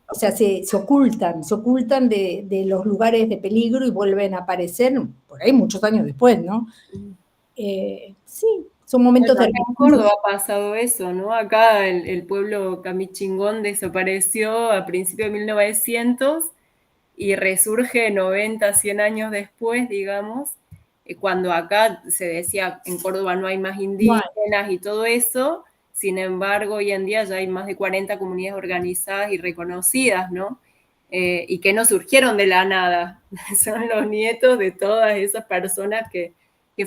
O sea, se ocultan de los lugares de peligro y vuelven a aparecer por ahí muchos años después, ¿no? Sí, son momentos de... En Córdoba ha pasado eso, ¿no? Acá el pueblo Camichingón desapareció a principios de 1900 y resurge 90, 100 años después, digamos, cuando acá se decía en Córdoba no hay más indígenas y todo eso. Sin embargo, hoy en día ya hay más de 40 comunidades organizadas y reconocidas, ¿no? Y que no surgieron de la nada. Son los nietos de todas esas personas que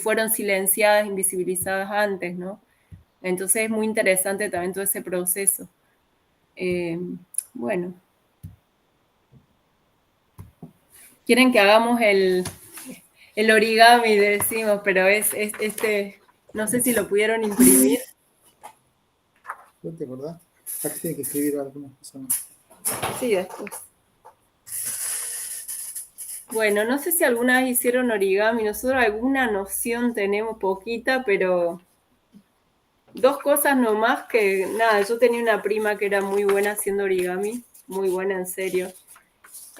fueron silenciadas, invisibilizadas antes, ¿no? Entonces es muy interesante también todo ese proceso. Bueno. Quieren que hagamos el origami, decimos, pero es no sé si lo pudieron imprimir. ¿No te acordás? Aquí tiene que escribir algunas cosas. Sí, después. Bueno, no sé si alguna vez hicieron origami. Nosotros alguna noción tenemos, poquita, pero 2 cosas nomás que, nada, yo tenía una prima que era muy buena haciendo origami, muy buena, en serio.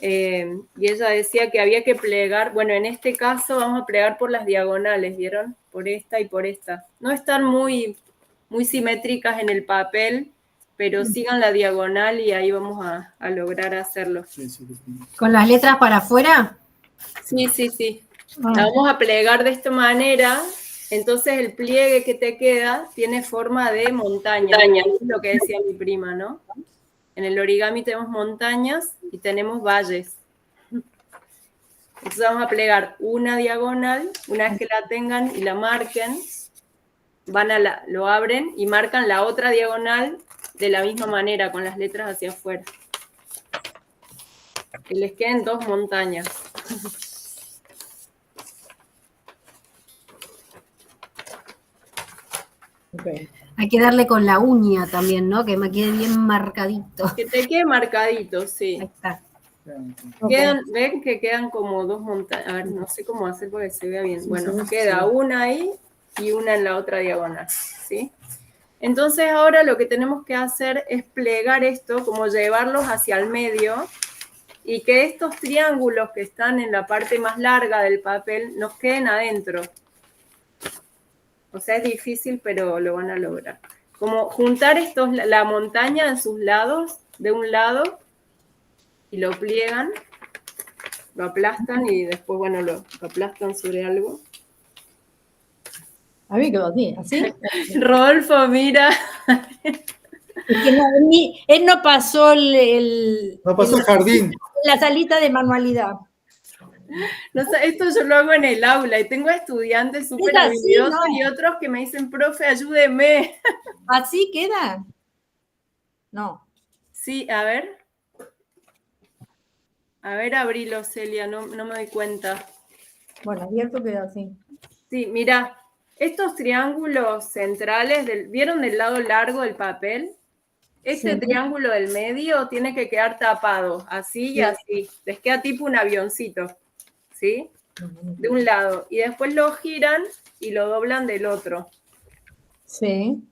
y ella decía que había que plegar, bueno, en este caso vamos a plegar por las diagonales, ¿vieron? Por esta y por esta. No están muy simétricas en el papel, pero sigan la diagonal y ahí vamos a lograr hacerlo. ¿Con las letras para afuera? Sí, sí, sí. La vamos a plegar de esta manera, entonces el pliegue que te queda tiene forma de montaña. Es lo que decía mi prima, ¿no? En el origami tenemos montañas y tenemos valles. Entonces vamos a plegar una diagonal, una vez que la tengan y la marquen, lo abren y marcan la otra diagonal de la misma manera, con las letras hacia afuera. Que les queden 2 montañas. Okay. Hay que darle con la uña también, ¿no? Que me quede bien marcadito. Que te quede marcadito, sí. Ahí está. Ven que quedan como 2 montañas. A ver, no sé cómo hacer para que se vea bien. Bueno, sí, queda una ahí y una en la otra diagonal, ¿sí? Entonces ahora lo que tenemos que hacer es plegar esto, como llevarlos hacia el medio y que estos triángulos que están en la parte más larga del papel nos queden adentro. O sea, es difícil, pero lo van a lograr. Como juntar la montaña en sus lados, de un lado, y lo pliegan, lo aplastan y después, bueno, lo aplastan sobre algo. A mí quedó así, así. Rodolfo, mira. Es que no, él no pasó No pasó el jardín. la salita de manualidad. No sé, esto yo lo hago en el aula y tengo estudiantes súper habilidosos y otros que me dicen, profe, ayúdeme. ¿Así queda? No. Sí, a ver. A ver, abrilo, Celia, no me doy cuenta. Bueno, abierto queda así. Sí, mira, estos triángulos centrales, ¿vieron del lado largo del papel? Este triángulo del medio tiene que quedar tapado, así y así. Les queda tipo un avioncito, ¿sí? De un lado. Y después lo giran y lo doblan del otro. Sí.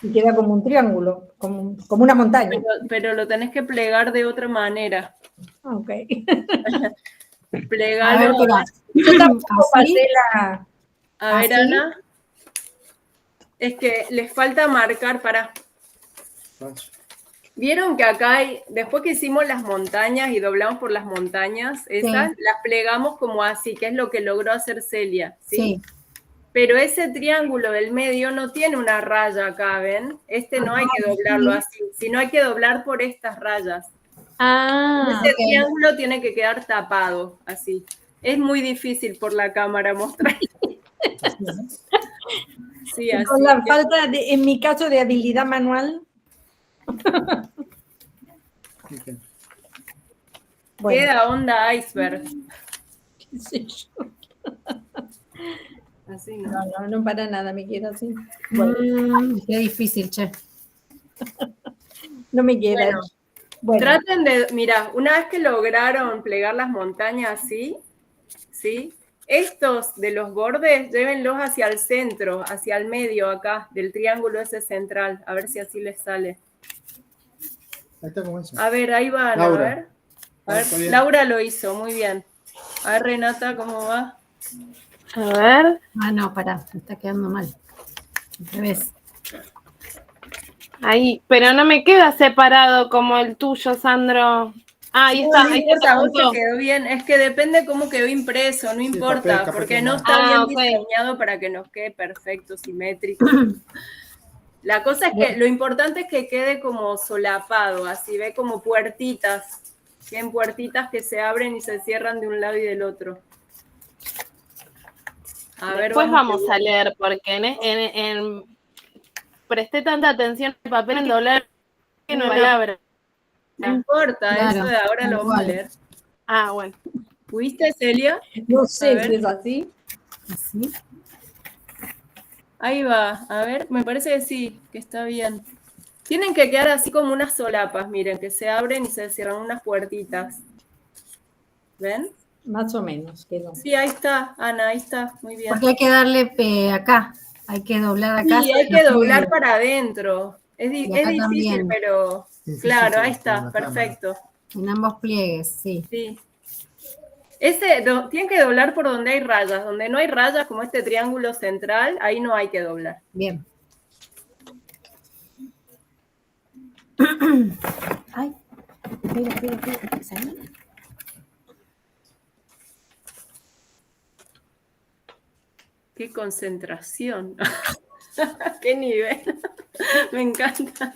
Y queda como un triángulo, como una montaña. Pero lo tenés que plegar de otra manera. Ok. Plegarlo. Yo tampoco pasé la... A ver, ¿así? Ana. Es que les falta marcar para... Vieron que acá hay, después que hicimos las montañas y doblamos por las montañas, esas las plegamos como así, que es lo que logró hacer Celia, ¿sí? Pero ese triángulo del medio no tiene una raya acá, ¿ven? Este no hay que doblarlo así, sino hay que doblar por estas rayas. Ese triángulo tiene que quedar tapado, así. Es muy difícil por la cámara mostrar. Sí, así. Con la falta, en mi caso, de habilidad manual. Bueno. Queda onda iceberg. ¿Qué sé yo? Así no. No para nada, me queda así. Bueno. Qué difícil, che. No me queda. Bueno. Traten de, mira, una vez que lograron plegar las montañas así, ¿sí? Estos de los bordes, llévenlos hacia el centro, hacia el medio acá, del triángulo ese central, a ver si así les sale. Ahí está como eso. A ver, ahí van, Laura. A ver, Laura lo hizo, muy bien. A ver, Renata, ¿cómo va? A ver. Ah, no, pará, me está quedando mal. Al revés. Ahí, pero no me queda separado como el tuyo, Sandro. Ah, ahí está. No importa, vos te quedó bien. Es que depende cómo quedó impreso, no importa, porque no está bien diseñado para que nos quede perfecto, simétrico. La cosa es que lo importante es que quede como solapado, así, ve como puertitas. Tienen puertitas que se abren y se cierran de un lado y del otro. A ver, después vamos a leer, porque presté tanta atención al papel en doblar que no palabra. No importa, claro, eso de ahora lo vamos a leer. Ah, bueno. ¿Fuiste, Celia? No sé si es así. ¿Así? Ahí va, a ver, me parece que sí, que está bien. Tienen que quedar así como unas solapas, miren, que se abren y se cierran unas puertitas. ¿Ven? Más o menos quedó. Sí, ahí está, Ana, ahí está, muy bien. Porque hay que darle acá, hay que doblar acá. Sí, hay que doblar para adentro. Es difícil, pero claro, ahí está, perfecto. En ambos pliegues, sí. Sí. Tienen que doblar por donde hay rayas. Donde no hay rayas, como este triángulo central, ahí no hay que doblar. Bien. Ay, espera. ¿Salí? ¡Qué concentración! ¡Qué nivel! Me encanta.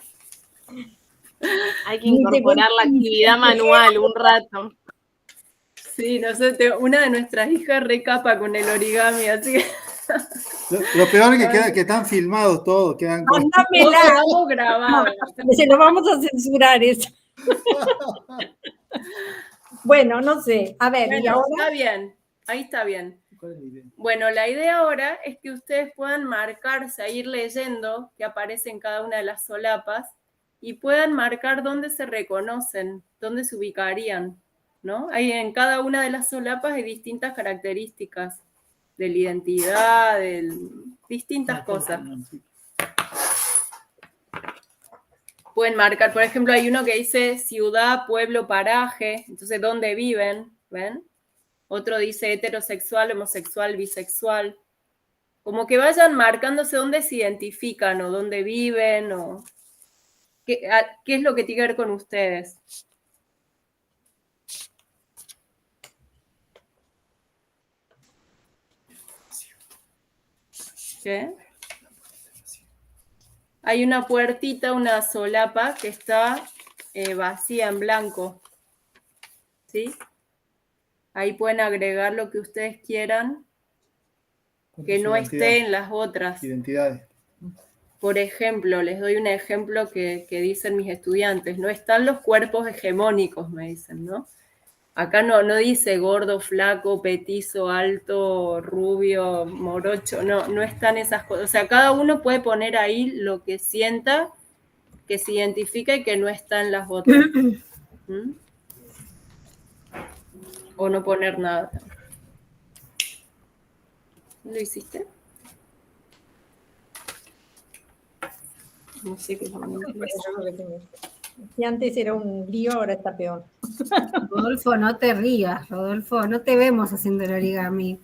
Hay que incorporar la actividad manual un rato. Sí, una de nuestras hijas recapa con el origami, así que... Lo peor es que están filmados todos, quedan con... Mándamela. Vamos grabados. Se lo vamos a censurar eso. Bueno, no sé. A ver, Bueno, y ahora. está bien. Ahí está bien. ¿Cuál es la idea? Bueno, la idea ahora es que ustedes puedan marcarse, a ir leyendo que aparece en cada una de las solapas y puedan marcar dónde se reconocen, dónde se ubicarían, ¿no? Ahí en cada una de las solapas hay distintas características de la identidad, distintas cosas. Pueden marcar, por ejemplo, hay uno que dice ciudad, pueblo, paraje, entonces dónde viven, ¿ven? Otro dice heterosexual, homosexual, bisexual. Como que vayan marcándose dónde se identifican o dónde viven o qué es lo que tiene que ver con ustedes. ¿Qué? Hay una puertita, una solapa que está vacía en blanco. ¿Sí? Ahí pueden agregar lo que ustedes quieran que no esté en las otras. Identidades. Por ejemplo, les doy un ejemplo que dicen mis estudiantes. No están los cuerpos hegemónicos, me dicen, ¿no? Acá no dice gordo, flaco, petizo, alto, rubio, morocho. No están esas cosas. O sea, cada uno puede poner ahí lo que sienta, que se identifica y que no está en las otras. ¿Mm? O no poner nada. ¿Lo hiciste? No sé qué es lo Si antes era un lío, ahora está peor. Rodolfo, no te rías, Rodolfo, no te vemos haciendo el origami.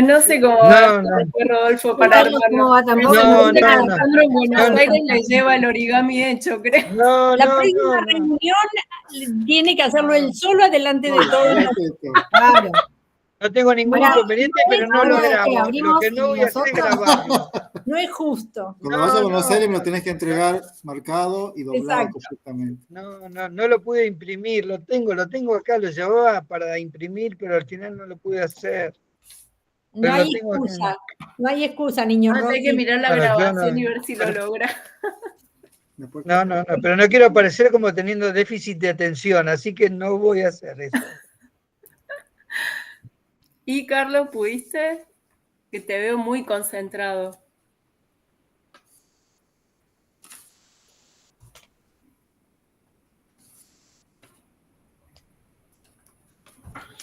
No sé cómo va Rodolfo para armarlo. No, Alejandro en Buenos Aires le lleva el origami hecho, creo. La próxima reunión tiene que hacerlo él solo adelante de todos. Claro. No tengo ningún inconveniente, pero no lo grabo. Lo que no voy a hacer es grabarlo. No es justo. Cuando vayas a Buenos Aires me lo tenés que entregar marcado y doblado perfectamente. No lo pude imprimir, lo tengo acá, lo llevaba para imprimir, pero al final no lo pude hacer. No hay excusa, no hay excusa, niño. Hay que mirar la grabación y ver si lo logra. No, pero no quiero parecer como teniendo déficit de atención, así que no voy a hacer eso. Y Carlos, ¿pudiste? Que te veo muy concentrado.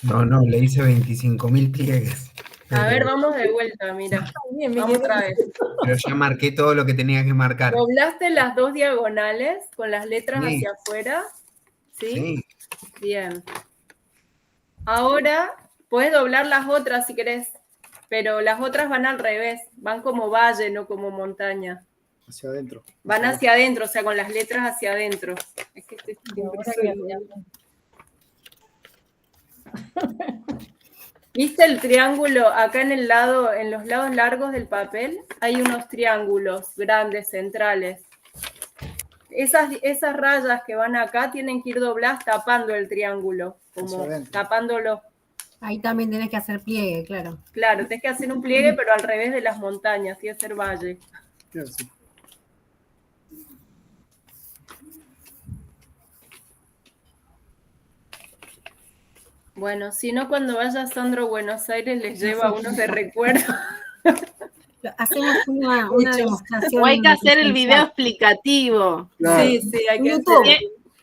No, le hice 25.000 pliegues. A ver, vamos de vuelta, mira. Vamos otra vez. Pero ya marqué todo lo que tenía que marcar. ¿Doblaste las dos diagonales con las letras hacia afuera? ¿Sí? Bien. Ahora puedes doblar las otras si querés, pero las otras van al revés, van como valle, no como montaña. Hacia adentro. Van hacia adentro, o sea, con las letras hacia adentro. Es que ¿Viste el triángulo acá en el lado, en los lados largos del papel? Hay unos triángulos grandes, centrales. Esas rayas que van acá tienen que ir dobladas tapando el triángulo, como tapándolo. Ahí también tenés que hacer pliegue, claro. Claro, tenés que hacer un pliegue, pero al revés de las montañas, y hacer valle. Claro, sí. Bueno, si no, cuando vaya Sandro a Buenos Aires les lleva unos de recuerdo. Hacemos una demostración. O hay que hacer el video explicativo. Claro. Sí, hay que hacer.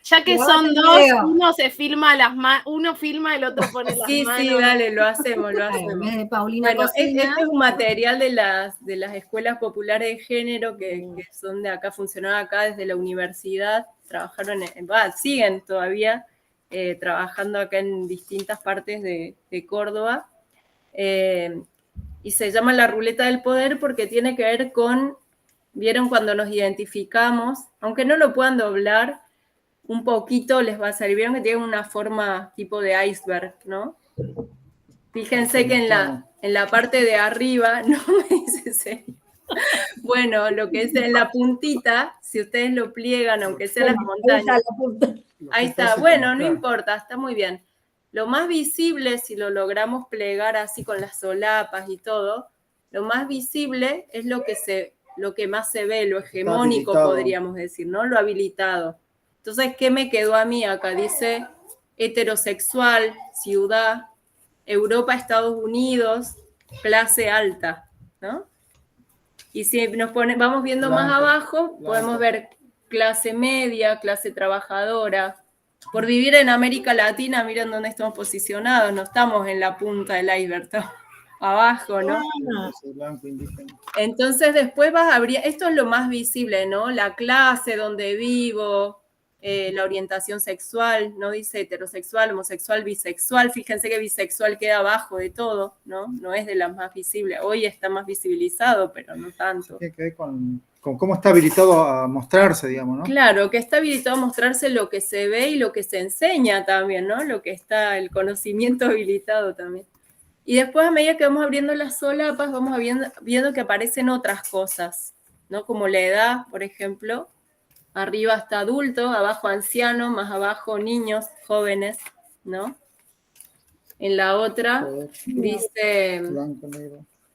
Ya que Ahora son te dos, veo. uno se filma uno filma, el otro pone las Sí, manos. sí, dale, lo hacemos, lo Claro, en hacemos. vez de Paulina Bueno, cocina. este es un material de las escuelas populares de género que son de acá, funcionaron acá desde la universidad, trabajaron, siguen todavía trabajando acá en distintas partes de Córdoba. Y se llama la ruleta del poder porque tiene que ver con, vieron cuando nos identificamos, aunque no lo puedan doblar, un poquito les va a salir, vieron que tiene una forma tipo de iceberg, ¿no? Fíjense que en la parte de arriba, no me dice serio. Bueno, lo que es en la puntita, si ustedes lo pliegan, aunque sea las montañas. Ahí está, bueno, no importa, está muy bien. Lo más visible, si lo logramos plegar así con las solapas y todo, lo más visible es lo que más se ve, lo hegemónico, podríamos decir, ¿no? Lo habilitado. Entonces, ¿qué me quedó a mí acá? Dice heterosexual, ciudad, Europa, Estados Unidos, clase alta, ¿no? Y si vamos viendo más abajo, podemos ver clase media, clase trabajadora. Por vivir en América Latina, miren dónde estamos posicionados, no estamos en la punta del iceberg, estamos abajo, ¿no? Entonces después esto es lo más visible, ¿no? La clase donde vivo, la orientación sexual, no dice heterosexual, homosexual, bisexual, fíjense que bisexual queda abajo de todo, ¿no? No es de las más visibles, hoy está más visibilizado, pero no tanto. Tiene que ver con cómo está habilitado a mostrarse, digamos, ¿no? Claro, que está habilitado a mostrarse lo que se ve y lo que se enseña también, ¿no? Lo que está, el conocimiento habilitado también. Y después, a medida que vamos abriendo las solapas, vamos viendo que aparecen otras cosas, ¿no? Como la edad, por ejemplo. Arriba está adulto, abajo anciano, más abajo niños, jóvenes, ¿no? En la otra dice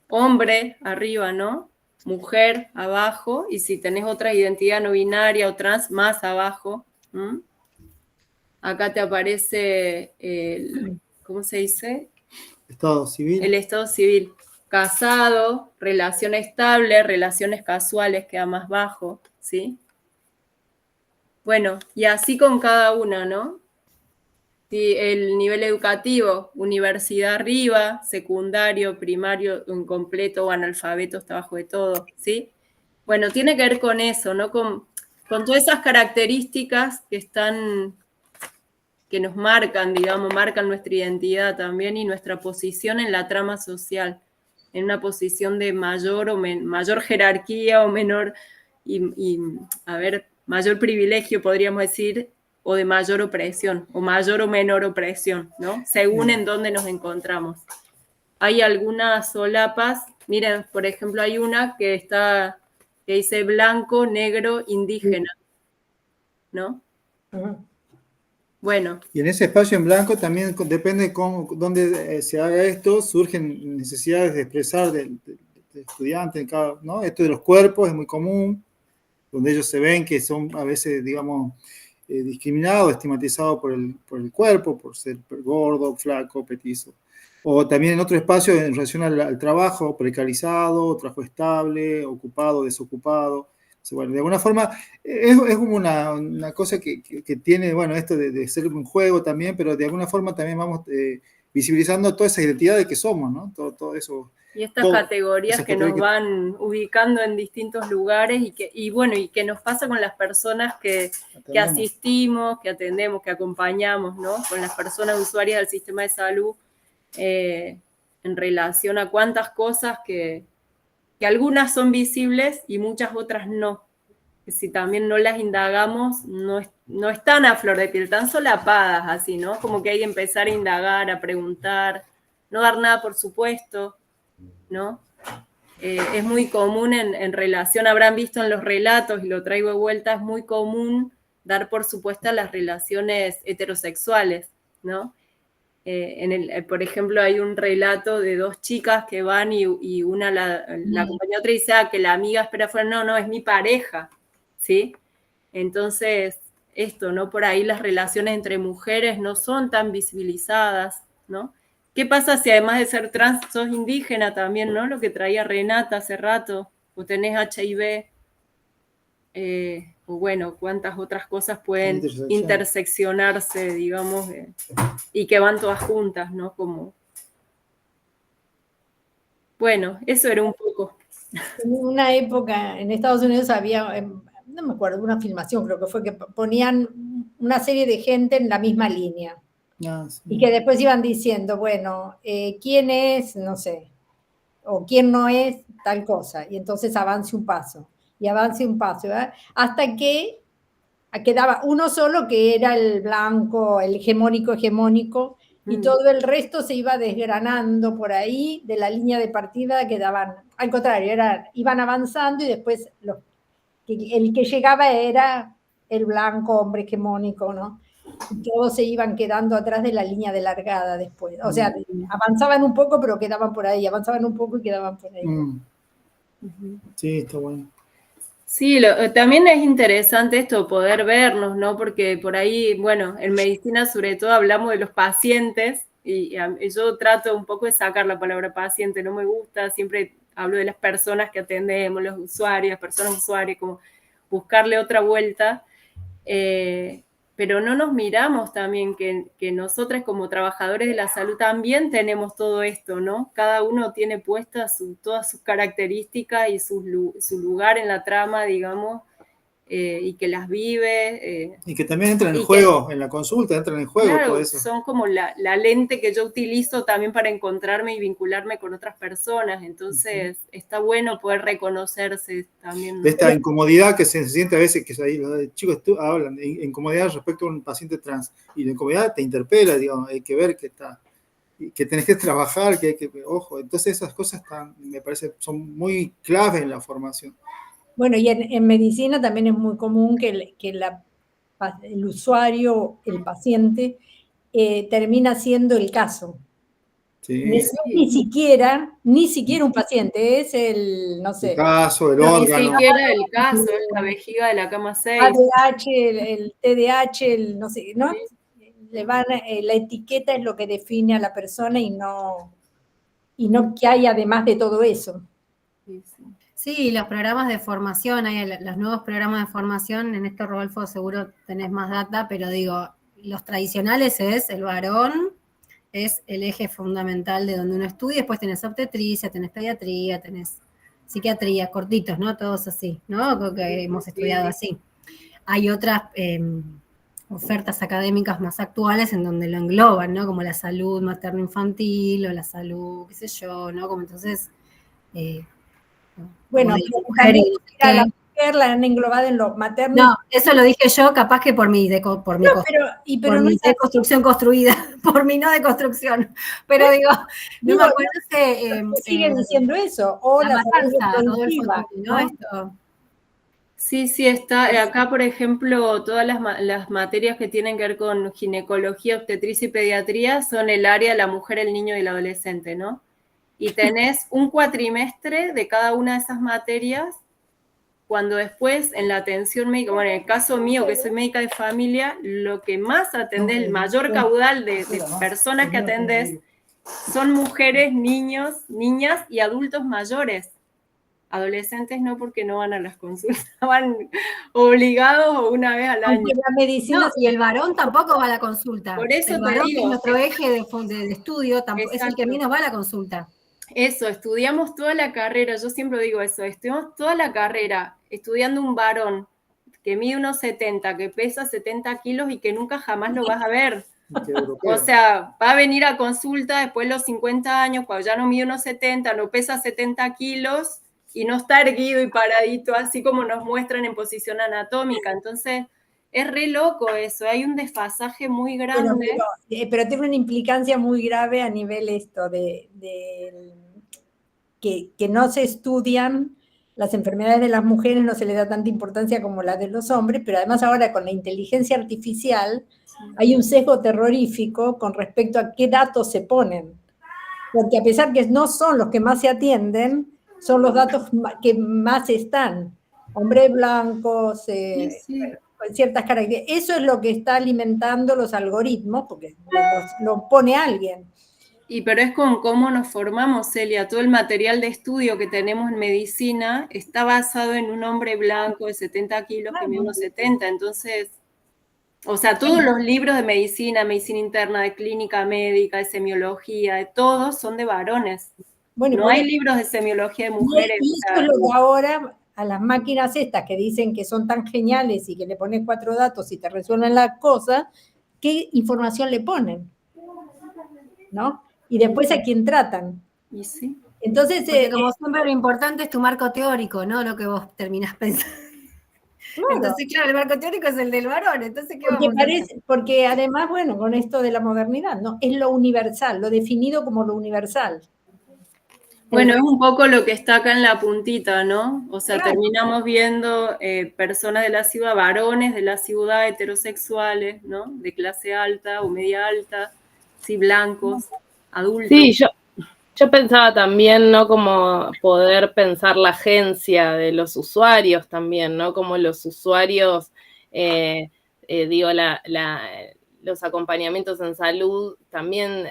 hombre, arriba, ¿no? Mujer, abajo. Y si tenés otra identidad no binaria o trans, más abajo. Acá te aparece ¿cómo se dice? Estado civil. El estado civil. Casado, relación estable, relaciones casuales, queda más bajo, ¿sí? Bueno, y así con cada una, ¿no? Sí, el nivel educativo, universidad arriba, secundario, primario, incompleto o analfabeto está abajo de todo, ¿sí? Bueno, tiene que ver con eso, ¿no? Con todas esas características que nos marcan, digamos, marcan nuestra identidad también y nuestra posición en la trama social, en una posición de mayor jerarquía o menor, mayor privilegio, podríamos decir, o de mayor opresión, o mayor o menor opresión, ¿no? Según en dónde nos encontramos. Hay algunas solapas, miren, por ejemplo, hay una que dice blanco, negro, indígena, ¿no? Bueno. Y en ese espacio en blanco también depende dónde se haga esto, surgen necesidades de expresar del estudiante, ¿no? Esto de los cuerpos es muy común, donde ellos se ven que son a veces, digamos, discriminados, estigmatizados por el cuerpo, por ser gordo, flaco, petizo. O también en otro espacio en relación al trabajo, precarizado, trabajo estable, ocupado, desocupado. Bueno, de alguna forma es como una cosa que tiene, bueno, esto de ser un juego también, pero de alguna forma también vamos visibilizando toda esa identidad de que somos, ¿no? Todo eso. Y estas categorías que nos van ubicando en distintos lugares y que nos pasa con las personas que asistimos, que atendemos, que acompañamos, ¿no? Con las personas usuarias del sistema de salud en relación a cuántas cosas que algunas son visibles y muchas otras no. Que si también no las indagamos, no están a flor de piel, están solapadas así, ¿no? Como que hay que empezar a indagar, a preguntar, no dar nada por supuesto, ¿no? Es muy común en relación, habrán visto en los relatos, y lo traigo de vuelta, es muy común dar por supuestas las relaciones heterosexuales, ¿no? Por ejemplo, hay un relato de dos chicas que van y una la acompaña a otra y dice, que la amiga espera afuera, no, es mi pareja, ¿sí? Entonces, esto, ¿no? Por ahí las relaciones entre mujeres no son tan visibilizadas, ¿no? ¿Qué pasa si además de ser trans sos indígena también, ¿no? Lo que traía Renata hace rato, o tenés HIV, bueno, cuántas otras cosas pueden Intersección. interseccionarse, digamos, y que van todas juntas, ¿no? Como... Bueno, eso era un poco. En una época en Estados Unidos había, no me acuerdo, una filmación creo que fue, que ponían una serie de gente en la misma línea. Ah, sí. Y que después iban diciendo, bueno, quién es, no sé, o quién no es tal cosa. Y entonces avance un paso, y avance un paso, ¿verdad? Hasta que quedaba uno solo, que era el blanco, el hegemónico, y todo el resto se iba desgranando por ahí de la línea de partida, quedaban, al contrario, iban avanzando y después el que llegaba era el blanco, hombre hegemónico, ¿no? Y todos se iban quedando atrás de la línea de largada después. O sea, avanzaban un poco, pero quedaban por ahí, avanzaban un poco y quedaban por ahí. Sí, está bueno. Sí, también es interesante esto, poder vernos, ¿no? Porque por ahí, bueno, en medicina sobre todo hablamos de los pacientes y yo trato un poco de sacar la palabra paciente, no me gusta, siempre hablo de las personas que atendemos, los usuarios, personas usuarias, como buscarle otra vuelta, pero no nos miramos también que nosotros como trabajadores de la salud también tenemos todo esto, ¿no? Cada uno tiene puestas todas sus características y su lugar en la trama, digamos, y que las vive. Y que también entra en el juego, en la consulta, entra en el juego claro, todo eso. son como la lente que yo utilizo también para encontrarme y vincularme con otras personas, entonces está bueno poder reconocerse también, ¿no? Esta incomodidad que se siente a veces, que ahí los chicos hablan, incomodidad respecto a un paciente trans, y la incomodidad te interpela, digamos, hay que ver que tenés que trabajar, ojo, entonces esas cosas me parece, son muy claves en la formación. Bueno, y en medicina también es muy común que el usuario, el paciente, termina siendo el caso. Sí. Ni siquiera un paciente, es el, no sé. El caso, el Ni órgano. siquiera el caso, es la vejiga de la cama 6. ADH, el TDAH, no sé, ¿no? Sí. La etiqueta es lo que define a la persona y no que hay además de todo eso. Sí, los programas de formación, hay los nuevos programas de formación, en esto Rodolfo seguro tenés más data, pero digo, los tradicionales es el varón, es el eje fundamental de donde uno estudia, después tenés obstetricia, tenés pediatría, tenés psiquiatría, cortitos, ¿no? Todos así, ¿no? Porque hemos estudiado así. Hay otras ofertas académicas más actuales en donde lo engloban, ¿no? Como la salud materno-infantil o la salud, qué sé yo, ¿no? Como entonces... bueno, también a la mujer la han englobado en lo materno. No, eso lo dije yo, capaz que por mi deconstrucción construida, por mi no deconstrucción. Pero digo, no me acuerdo si... siguen diciendo eso, o la salud reproductiva, ¿no? Esto. Sí, está. Acá, por ejemplo, todas las materias que tienen que ver con ginecología, obstetricia y pediatría son el área de la mujer, el niño y el adolescente, ¿no? Y tenés un cuatrimestre de cada una de esas materias, cuando después en la atención médica, bueno, en el caso mío, que soy médica de familia, lo que más atendés, el mayor caudal de personas que atendés, son mujeres, niños, niñas y adultos mayores. Adolescentes no, porque no van a las consultas, van obligados o una vez al año. La medicina, no, y el varón tampoco va a la consulta. Por eso el varón, te digo, que es nuestro eje de estudio, es el que menos va a la consulta. Eso, estudiamos toda la carrera, yo siempre digo eso, estudiamos toda la carrera estudiando un varón que mide unos 70, que pesa 70 kilos y que nunca jamás lo vas a ver. O sea, va a venir a consulta después de los 50 años, cuando ya no mide unos 70, no pesa 70 kilos y no está erguido y paradito, así como nos muestran en posición anatómica. Entonces, es re loco eso, hay un desfasaje muy grande. Pero tiene una implicancia muy grave a nivel esto que no se estudian las enfermedades de las mujeres, no se le da tanta importancia como la de los hombres, pero además ahora con la inteligencia artificial hay un sesgo terrorífico con respecto a qué datos se ponen, porque a pesar que no son los que más se atienden, son los datos que más están, hombres blancos, con ciertas características. Eso es lo que está alimentando los algoritmos, porque lo pone alguien. Pero es con cómo nos formamos, Celia. Todo el material de estudio que tenemos en medicina está basado en un hombre blanco de 70 kilos que mide unos 70. Entonces, o sea, todos los libros de medicina interna, de clínica médica, de semiología, de todos son de varones. Bueno, no hay libros de semiología de mujeres. Y eso es lo que ahora a las máquinas estas que dicen que son tan geniales y que le pones 4 datos y te resuelven las cosas, ¿qué información le ponen? ¿No? Y después a quién tratan. Y sí. Entonces, porque como siempre lo importante es tu marco teórico, no lo que vos terminás pensando. Claro. Entonces, claro, el marco teórico es el del varón, entonces, ¿qué vamos a hacer? Porque además, bueno, con esto de la modernidad, ¿no? Es lo universal, lo definido como lo universal. Bueno, es un poco lo que está acá en la puntita, ¿no? O sea, claro, terminamos viendo personas de la ciudad, varones de la ciudad heterosexuales, ¿no? De clase alta o media alta, sí, blancos, adultos. Sí, yo pensaba también, ¿no? Como poder pensar la agencia de los usuarios también, ¿no? Como los usuarios, digo, los acompañamientos en salud también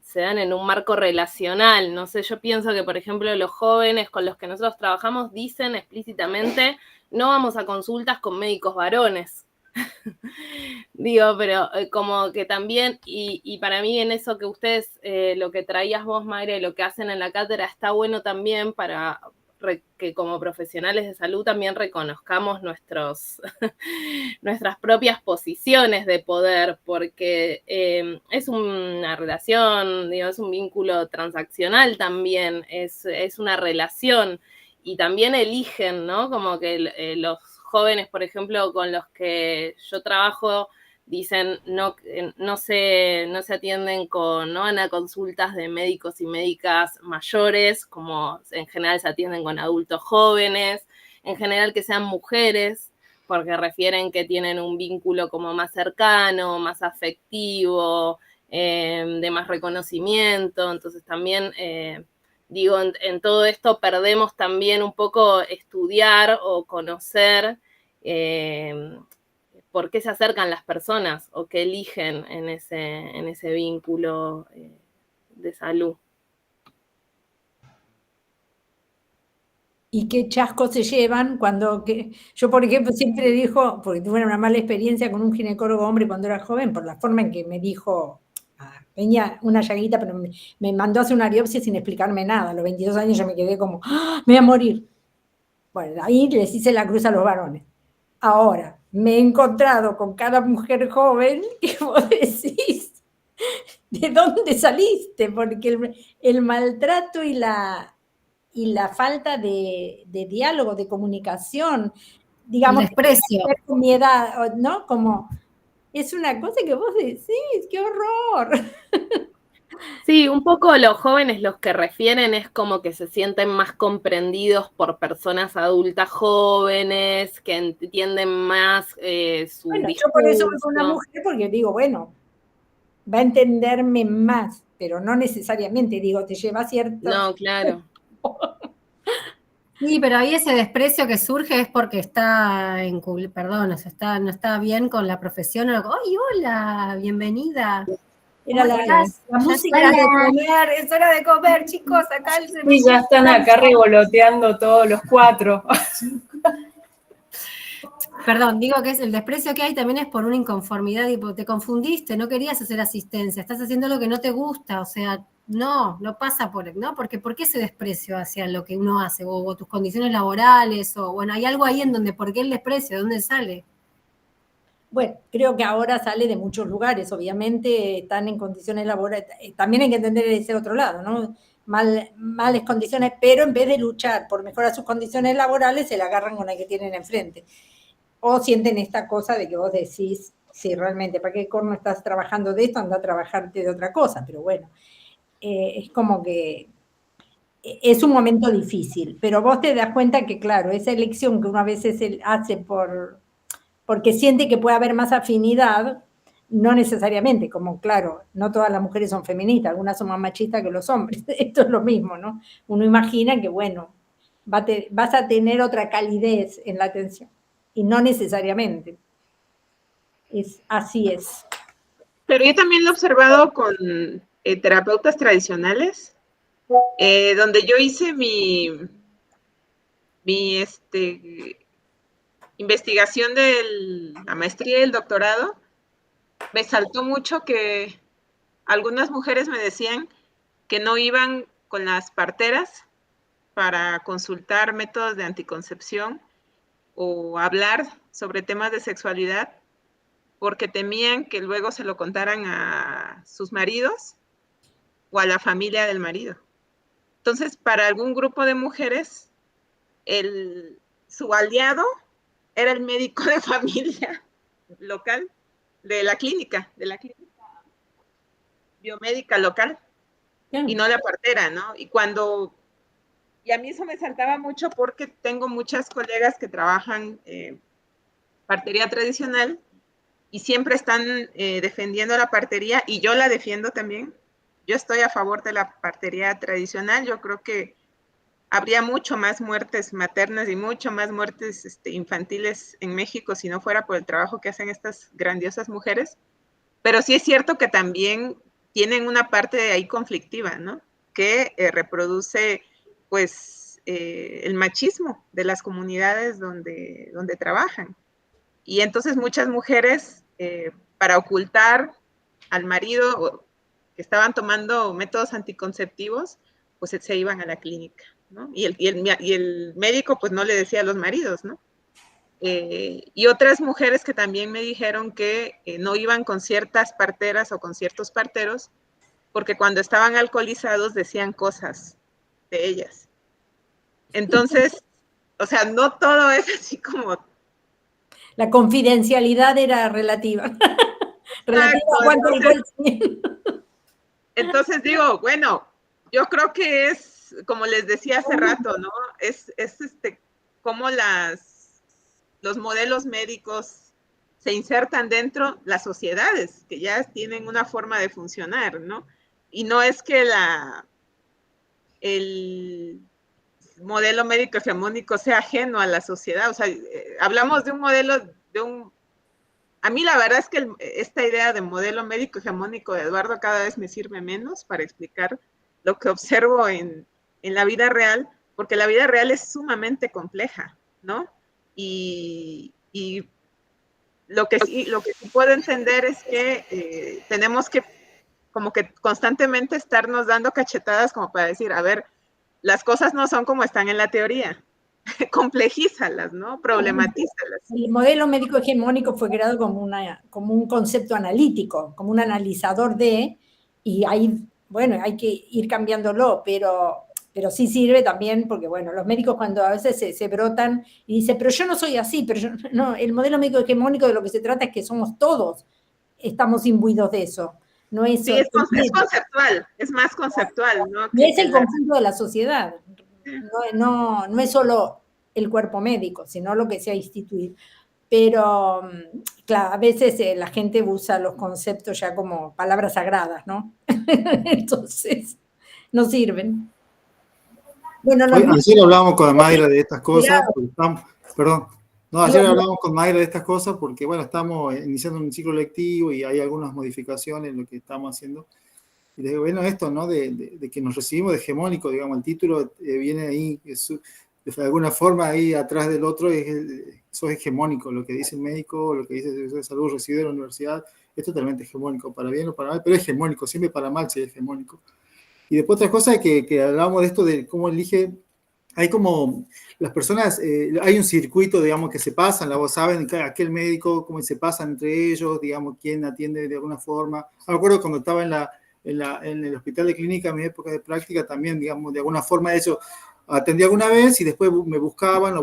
se dan en un marco relacional. No sé, yo pienso que, por ejemplo, los jóvenes con los que nosotros trabajamos dicen explícitamente, no vamos a consultas con médicos varones. Digo, pero como que también, y para mí en eso que ustedes, lo que traías vos, Mayra, y lo que hacen en la cátedra está bueno también para que como profesionales de salud también reconozcamos nuestras propias posiciones de poder, porque es una relación, digo, es un vínculo transaccional también, es una relación, y también eligen, ¿no? Como que los jóvenes, por ejemplo, con los que yo trabajo, dicen no se atienden no van a consultas de médicos y médicas mayores, como en general se atienden con adultos jóvenes, en general que sean mujeres, porque refieren que tienen un vínculo como más cercano, más afectivo, de más reconocimiento. Entonces también, digo, en todo esto perdemos también un poco estudiar o conocer por qué se acercan las personas o qué eligen en ese vínculo de salud. Y qué chascos se llevan cuando... Yo, por ejemplo, siempre digo, porque tuve una mala experiencia con un ginecólogo hombre cuando era joven, por la forma en que me dijo, tenía una llaguita, pero me mandó a hacer una biopsia sin explicarme nada. A los 22 años yo me quedé como, ¡ah, me voy a morir! Bueno, ahí les hice la cruz a los varones. Ahora, me he encontrado con cada mujer joven que vos decís, ¿de dónde saliste? Porque el maltrato y la falta de diálogo, de comunicación, digamos, el desprecio. Con mi edad, ¿no? Como, es una cosa que vos decís, ¡qué horror! Sí, un poco los jóvenes los que refieren es como que se sienten más comprendidos por personas adultas jóvenes, que entienden más su bueno, discurso. yo por eso soy una mujer, porque digo, bueno, va a entenderme más, pero no necesariamente, digo, te lleva cierto... No, claro. Sí, pero ahí ese desprecio que surge es porque está perdón, o sea, no está bien con la profesión. ¡Ay, hola! Bienvenida. Era la música de comer, es hora de comer, chicos, acá el Sí, ya están acá revoloteando todos los 4. Perdón, digo que es el desprecio que hay también es por una inconformidad, y te confundiste, no querías hacer asistencia, estás haciendo lo que no te gusta, o sea, no pasa ¿no? Porque ¿por qué ese desprecio hacia lo que uno hace, o tus condiciones laborales, o bueno, hay algo ahí en donde, ¿por qué el desprecio? ¿De dónde sale? Bueno, creo que ahora sale de muchos lugares, obviamente están en condiciones laborales, también hay que entender ese otro lado, ¿no? Males condiciones, pero en vez de luchar por mejorar sus condiciones laborales, se la agarran con la que tienen enfrente. O sienten esta cosa de que vos decís, sí, realmente, ¿para qué corno estás trabajando de esto? Anda a trabajarte de otra cosa, pero bueno, es como que es un momento difícil, pero vos te das cuenta que, claro, esa elección que uno a veces hace porque siente que puede haber más afinidad, no necesariamente, como claro, no todas las mujeres son feministas, algunas son más machistas que los hombres, esto es lo mismo, ¿no? Uno imagina que, bueno, vas a tener otra calidez en la atención, y no necesariamente. Así es. Pero yo también lo he observado terapeutas tradicionales, donde yo hice mi investigación de la maestría y el doctorado. Me saltó mucho que algunas mujeres me decían que no iban con las parteras para consultar métodos de anticoncepción o hablar sobre temas de sexualidad porque temían que luego se lo contaran a sus maridos o a la familia del marido. Entonces, para algún grupo de mujeres, su aliado era el médico de familia local de la clínica biomédica local, y no la partera, ¿no? Y a mí eso me saltaba mucho porque tengo muchas colegas que trabajan partería tradicional y siempre están defendiendo la partería, y yo la defiendo también. Yo estoy a favor de la partería tradicional. Yo creo que habría mucho más muertes maternas y mucho más muertes infantiles en México si no fuera por el trabajo que hacen estas grandiosas mujeres. Pero sí es cierto que también tienen una parte de ahí conflictiva, ¿no? Que reproduce, pues, el machismo de las comunidades donde trabajan. Y entonces muchas mujeres, para ocultar al marido que estaban tomando métodos anticonceptivos, pues se iban a la clínica, ¿no? Y el médico pues no le decía a los maridos, ¿no? Y otras mujeres que también me dijeron que no iban con ciertas parteras o con ciertos parteros, porque cuando estaban alcoholizados decían cosas de ellas. Entonces, o sea, no todo es así como... La confidencialidad era relativa. Relativa a cuánto alcohol tenían. Entonces digo, bueno, yo creo que es, como les decía hace rato, ¿no? Es cómo los modelos médicos se insertan dentro de las sociedades, que ya tienen una forma de funcionar, ¿no? Y no es que el modelo médico hegemónico sea ajeno a la sociedad. O sea, hablamos de un modelo, a mí la verdad es que esta idea de modelo médico hegemónico de Eduardo cada vez me sirve menos para explicar lo que observo en la vida real, porque la vida real es sumamente compleja, ¿no? Y lo que sí puedo entender es que tenemos que como que constantemente estarnos dando cachetadas como para decir, a ver, las cosas no son como están en la teoría. Complejízalas, ¿no? Problematízalas. El modelo médico hegemónico fue creado como un concepto analítico, como un analizador y ahí, bueno, hay que ir cambiándolo, pero sí sirve también porque, bueno, los médicos cuando a veces se brotan y dicen, pero yo no soy así, no, el modelo médico hegemónico de lo que se trata es que somos todos, estamos imbuidos de eso. No es, sí, es conceptual, es más conceptual, ¿no? Y es el conjunto de la sociedad, no es solo el cuerpo médico, sino lo que se ha instituido. Pero, claro, a veces la gente usa los conceptos ya como palabras sagradas, ¿no? Entonces, no sirven. Bueno, ayer hablábamos con Mayra de estas cosas, ayer hablamos con Mayra de estas cosas porque, bueno, estamos iniciando un ciclo lectivo y hay algunas modificaciones en lo que estamos haciendo. Y les digo, bueno, esto, ¿no? De que nos recibimos de hegemónico, digamos, el título viene ahí, de alguna forma ahí atrás del otro, eso es hegemónico, lo que dice el médico, lo que dice el servicio de salud recibido en la universidad, es totalmente hegemónico, para bien o para mal, pero es hegemónico, siempre para mal si es hegemónico. Y después otra cosa que hablábamos de esto, de cómo elige, hay como, las personas, hay un circuito, digamos, que se pasan, vos saben, aquel médico, cómo se pasan entre ellos, digamos, quién atiende de alguna forma. Me acuerdo cuando estaba en el hospital de clínica, en mi época de práctica, también, digamos, de alguna forma ellos atendí alguna vez y después me buscaban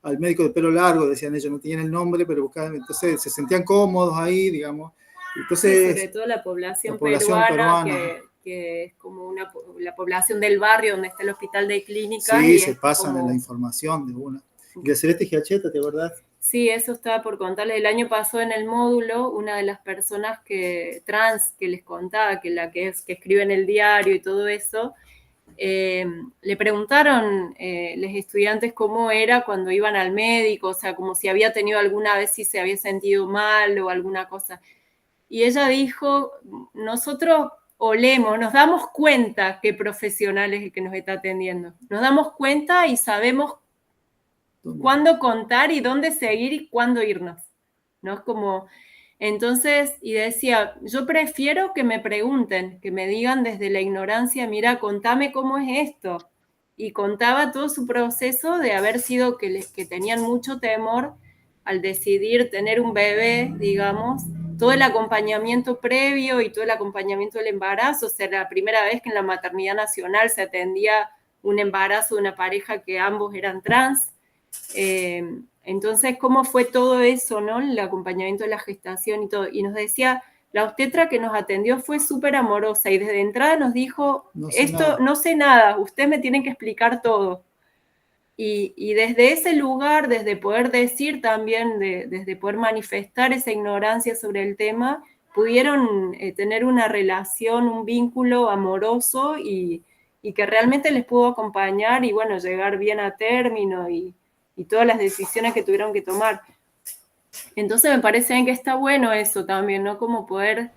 al médico de pelo largo, decían ellos, no tenían el nombre, pero buscaban, entonces se sentían cómodos ahí, digamos. Entonces, sí, sobre todo la población peruana. Que es como la población del barrio donde está el hospital de clínica. Sí, se pasan como... la información de una. Y de Celeste Giacheta, ¿te acordás? Sí, eso estaba por contarles. El año pasado en el módulo, una de las personas trans que les contaba, que escribe en el diario y todo eso, le preguntaron los estudiantes cómo era cuando iban al médico, o sea, como si había tenido alguna vez, si se había sentido mal o alguna cosa. Y ella dijo, nosotros olemos, nos damos cuenta qué profesional es el que nos está atendiendo. Nos damos cuenta y sabemos cuándo contar y dónde seguir y cuándo irnos, ¿no? Es como, entonces, y decía, yo prefiero que me pregunten, que me digan desde la ignorancia, mira, contame cómo es esto. Y contaba todo su proceso de haber sido que tenían mucho temor al decidir tener un bebé, digamos, todo el acompañamiento previo y todo el acompañamiento del embarazo. O sea, la primera vez que en la maternidad nacional se atendía un embarazo de una pareja que ambos eran trans. Entonces, ¿cómo fue todo eso, no? El acompañamiento de la gestación y todo. Y nos decía, la obstetra que nos atendió fue súper amorosa y desde entrada nos dijo, no sé nada, ustedes me tienen que explicar todo. Y desde ese lugar, desde poder decir también, desde poder manifestar esa ignorancia sobre el tema, pudieron tener una relación, un vínculo amoroso y que realmente les pudo acompañar y, bueno, llegar bien a término y todas las decisiones que tuvieron que tomar. Entonces me parece bien que está bueno eso también, ¿no? Como poder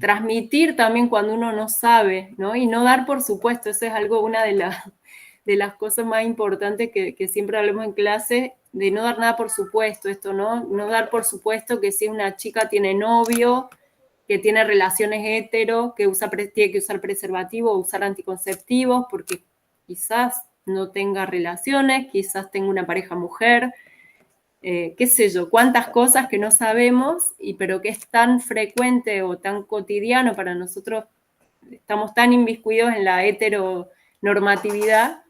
transmitir también cuando uno no sabe, ¿no? Y no dar por supuesto, eso es algo, una de las cosas más importantes que siempre hablamos en clase, de no dar nada por supuesto, esto, ¿no? No dar por supuesto que si una chica tiene novio, que tiene relaciones hetero, que tiene que usar preservativo o usar anticonceptivos, porque quizás no tenga relaciones, quizás tenga una pareja mujer, qué sé yo, cuántas cosas que no sabemos, pero que es tan frecuente o tan cotidiano para nosotros, estamos tan inmiscuidos en la heteronormatividad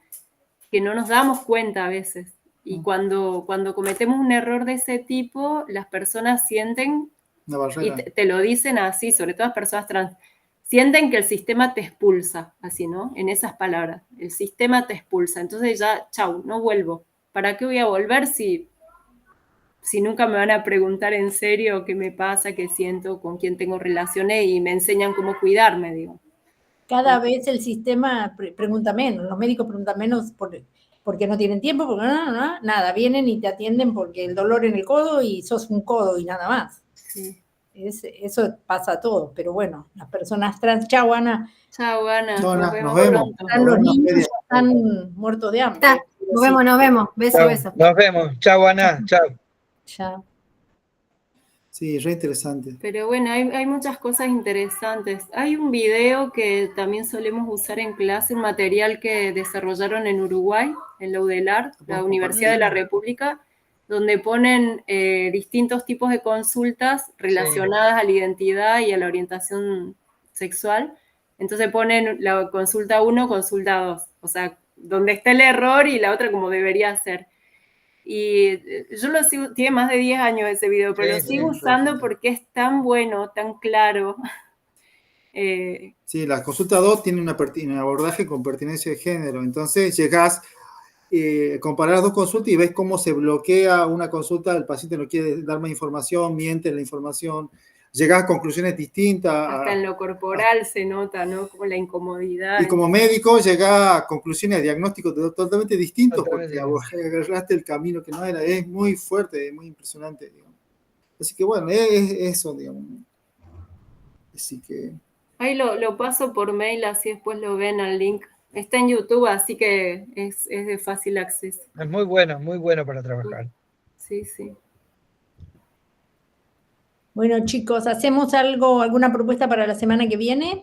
que no nos damos cuenta a veces. Y cuando cometemos un error de ese tipo, las personas sienten, y te lo dicen así, sobre todo las personas trans, sienten que el sistema te expulsa, así, ¿no? En esas palabras, el sistema te expulsa. Entonces ya, chau, no vuelvo. ¿Para qué voy a volver si nunca me van a preguntar en serio qué me pasa, qué siento, con quién tengo relaciones y me enseñan cómo cuidarme, digo? Cada vez el sistema pregunta menos, los médicos preguntan menos porque no tienen tiempo, porque nada, vienen y te atienden porque el dolor en el codo y sos un codo y nada más. Sí. Eso pasa a todos, pero bueno, las personas trans, chau Ana. Chau Ana, nos vemos. Están los niños, ya están muertos de hambre. Nos vemos, beso. Nos vemos, chau Ana, chau. Chao. Sí, re interesante. Pero bueno, hay muchas cosas interesantes. Hay un video que también solemos usar en clase, un material que desarrollaron en Uruguay, en la UDELAR, la Universidad de la República, donde ponen distintos tipos de consultas relacionadas a la identidad y a la orientación sexual. Entonces ponen la consulta 1, consulta 2, o sea, donde está el error y la otra como debería ser. Y yo lo sigo, tiene más de 10 años ese video, pero lo sigo usando porque es tan bueno, tan claro. Sí, la consulta 2 tiene un abordaje con pertinencia de género, entonces llegás, comparás dos consultas y ves cómo se bloquea una consulta, el paciente no quiere dar más información, miente en la información, llegás a conclusiones distintas. Hasta en lo corporal se nota, ¿no? Como la incomodidad. Y como médico llegás a conclusiones, diagnósticos totalmente distintos porque agarraste el camino que no era. Es muy fuerte, es muy impresionante, digamos. Así que bueno, es eso, digamos. Así que... Ahí lo paso por mail, así después lo ven al link. Está en YouTube, así que es de fácil acceso. Es muy bueno para trabajar. Sí, sí. Bueno, chicos, ¿hacemos alguna propuesta para la semana que viene?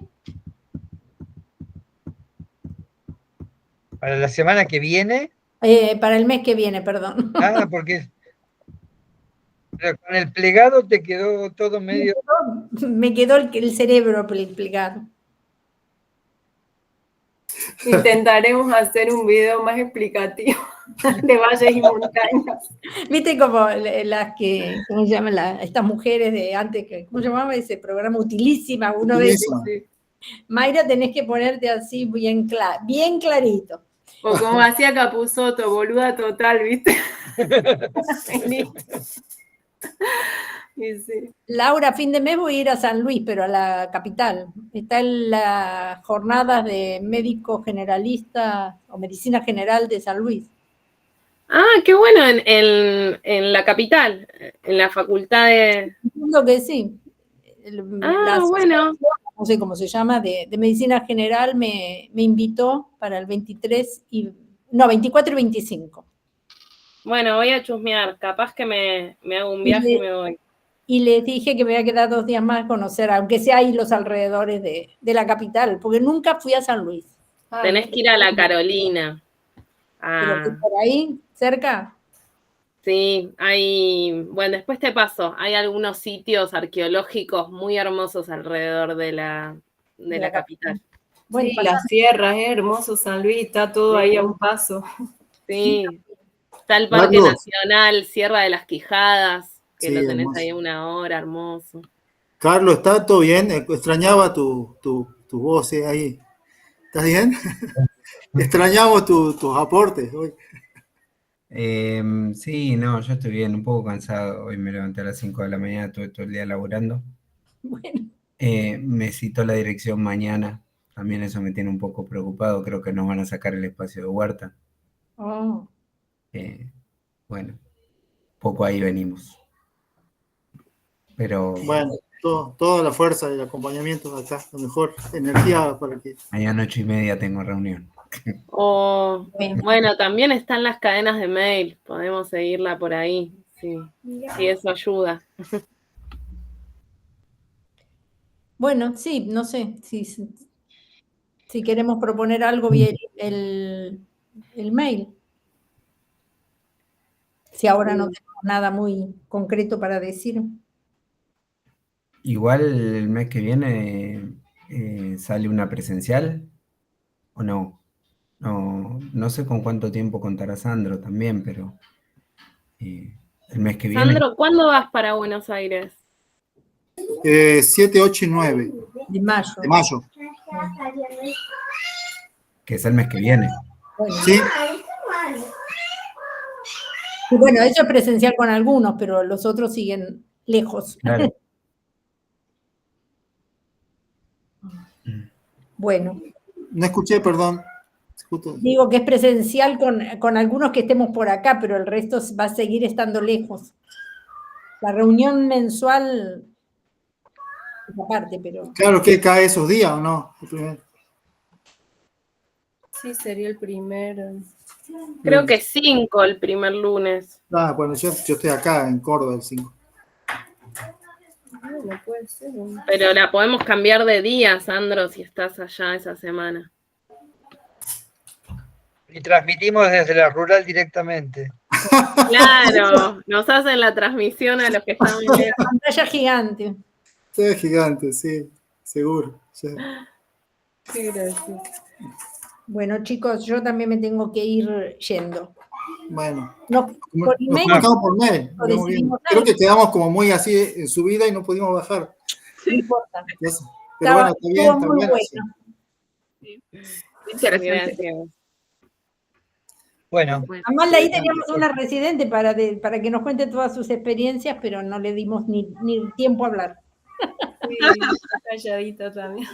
¿Para la semana que viene? Para el mes que viene, perdón. Porque con el plegado te quedó todo medio... Me quedó el cerebro plegado. Intentaremos hacer un video más explicativo de valles y montañas. Viste como las que, ¿cómo se llaman? Estas mujeres de antes, ¿cómo se llamaba ese programa? Utilísima, uno ve. Mayra, tenés que ponerte así bien clarito. O como hacía Capusotto, boluda total, ¿viste? Sí. Laura, fin de mes voy a ir a San Luis, pero a la capital. Está en las jornadas de médico generalista o medicina general de San Luis. Ah, qué bueno, en la capital, en la facultad de... Entiendo que sí. Bueno. No sé cómo se llama, de medicina general me invitó para el 24 y 25. Bueno, voy a chusmear, capaz que me hago un viaje y me voy. Y les dije que me voy a quedar 2 días más a conocer, aunque sea ahí los alrededores de la capital, porque nunca fui a San Luis. Tenés que ir a la Carolina. Pero por ahí, cerca. Sí, bueno, después te paso, hay algunos sitios arqueológicos muy hermosos alrededor de la capital. Bueno, sí, las sierras, hermoso San Luis, está todo ahí a un paso. Sí, está el Parque Nacional, Sierra de las Quijadas, que sí, lo tenés hermoso. ahí a 1 hora, hermoso. Carlos, ¿está todo bien? Extrañaba tu voz ahí. ¿Estás bien? Extrañamos tus aportes hoy. Sí, no, yo estoy bien, un poco cansado. Hoy me levanté a las 5 de la mañana, estuve todo el día laburando. Bueno. Me citó la dirección mañana. También eso me tiene un poco preocupado. Creo que nos van a sacar el espacio de huerta. Oh. Bueno, poco ahí venimos. Pero bueno, toda la fuerza y el acompañamiento de acá, la mejor energía para que... Mañana 8:30 tengo reunión. Bueno, también están las cadenas de mail, podemos seguirla por ahí, sí, y eso ayuda. Bueno, sí, no sé, si queremos proponer algo vía el mail. Si ahora no tenemos nada muy concreto para decir. Igual el mes que viene sale una presencial, ¿o no? No sé con cuánto tiempo contará Sandro también, pero el mes que viene. Sandro, ¿cuándo vas para Buenos Aires? 7, 8 y 9. De mayo. De mayo. Que es el mes que viene. Bueno. Sí. Y bueno, eso es presencial con algunos, pero los otros siguen lejos. Claro. Bueno. No escuché, perdón. Digo que es presencial con algunos que estemos por acá, pero el resto va a seguir estando lejos. La reunión mensual es aparte, pero... Claro, que cae esos días, ¿o no? Sí, sería el primero. Creo que 5 el primer lunes. Bueno, yo estoy acá en Córdoba el 5. No puede ser. Pero la podemos cambiar de día, Sandro, si estás allá esa semana. Y transmitimos desde la rural directamente. Claro, nos hacen la transmisión a los que están en la pantalla gigante. Sí, gigante, sí, seguro. Sí. Qué gracias. Bueno, chicos, yo también me tengo que ir yendo. Bueno, por email, por mail. Creo que quedamos como muy así en subida y no pudimos bajar. No importa. Pero bueno, está bien. Muy bueno. Sí. Interesante. Bueno. Además, ahí teníamos una residente para que nos cuente todas sus experiencias, pero no le dimos ni tiempo a hablar. Sí, calladita también.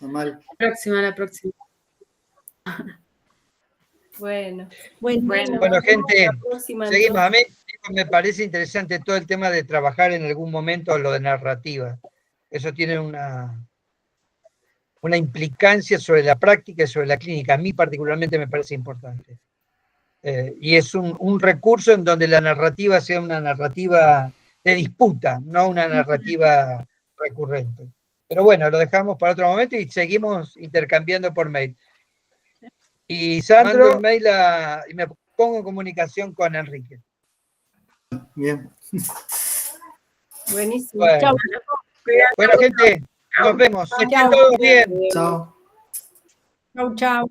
Mal. La próxima. Bueno, gente, seguimos. A mí me parece interesante todo el tema de trabajar en algún momento lo de narrativa. Eso tiene una implicancia sobre la práctica y sobre la clínica. A mí particularmente me parece importante. Y es un recurso en donde la narrativa sea una narrativa de disputa, no una narrativa recurrente. Pero bueno, lo dejamos para otro momento y seguimos intercambiando por mail. Y Sandro, mando el mail y me pongo en comunicación con Enrique. Bien. Buenísimo. Bueno, gente, nos vemos. Que estén todos bien. Chao. Chau.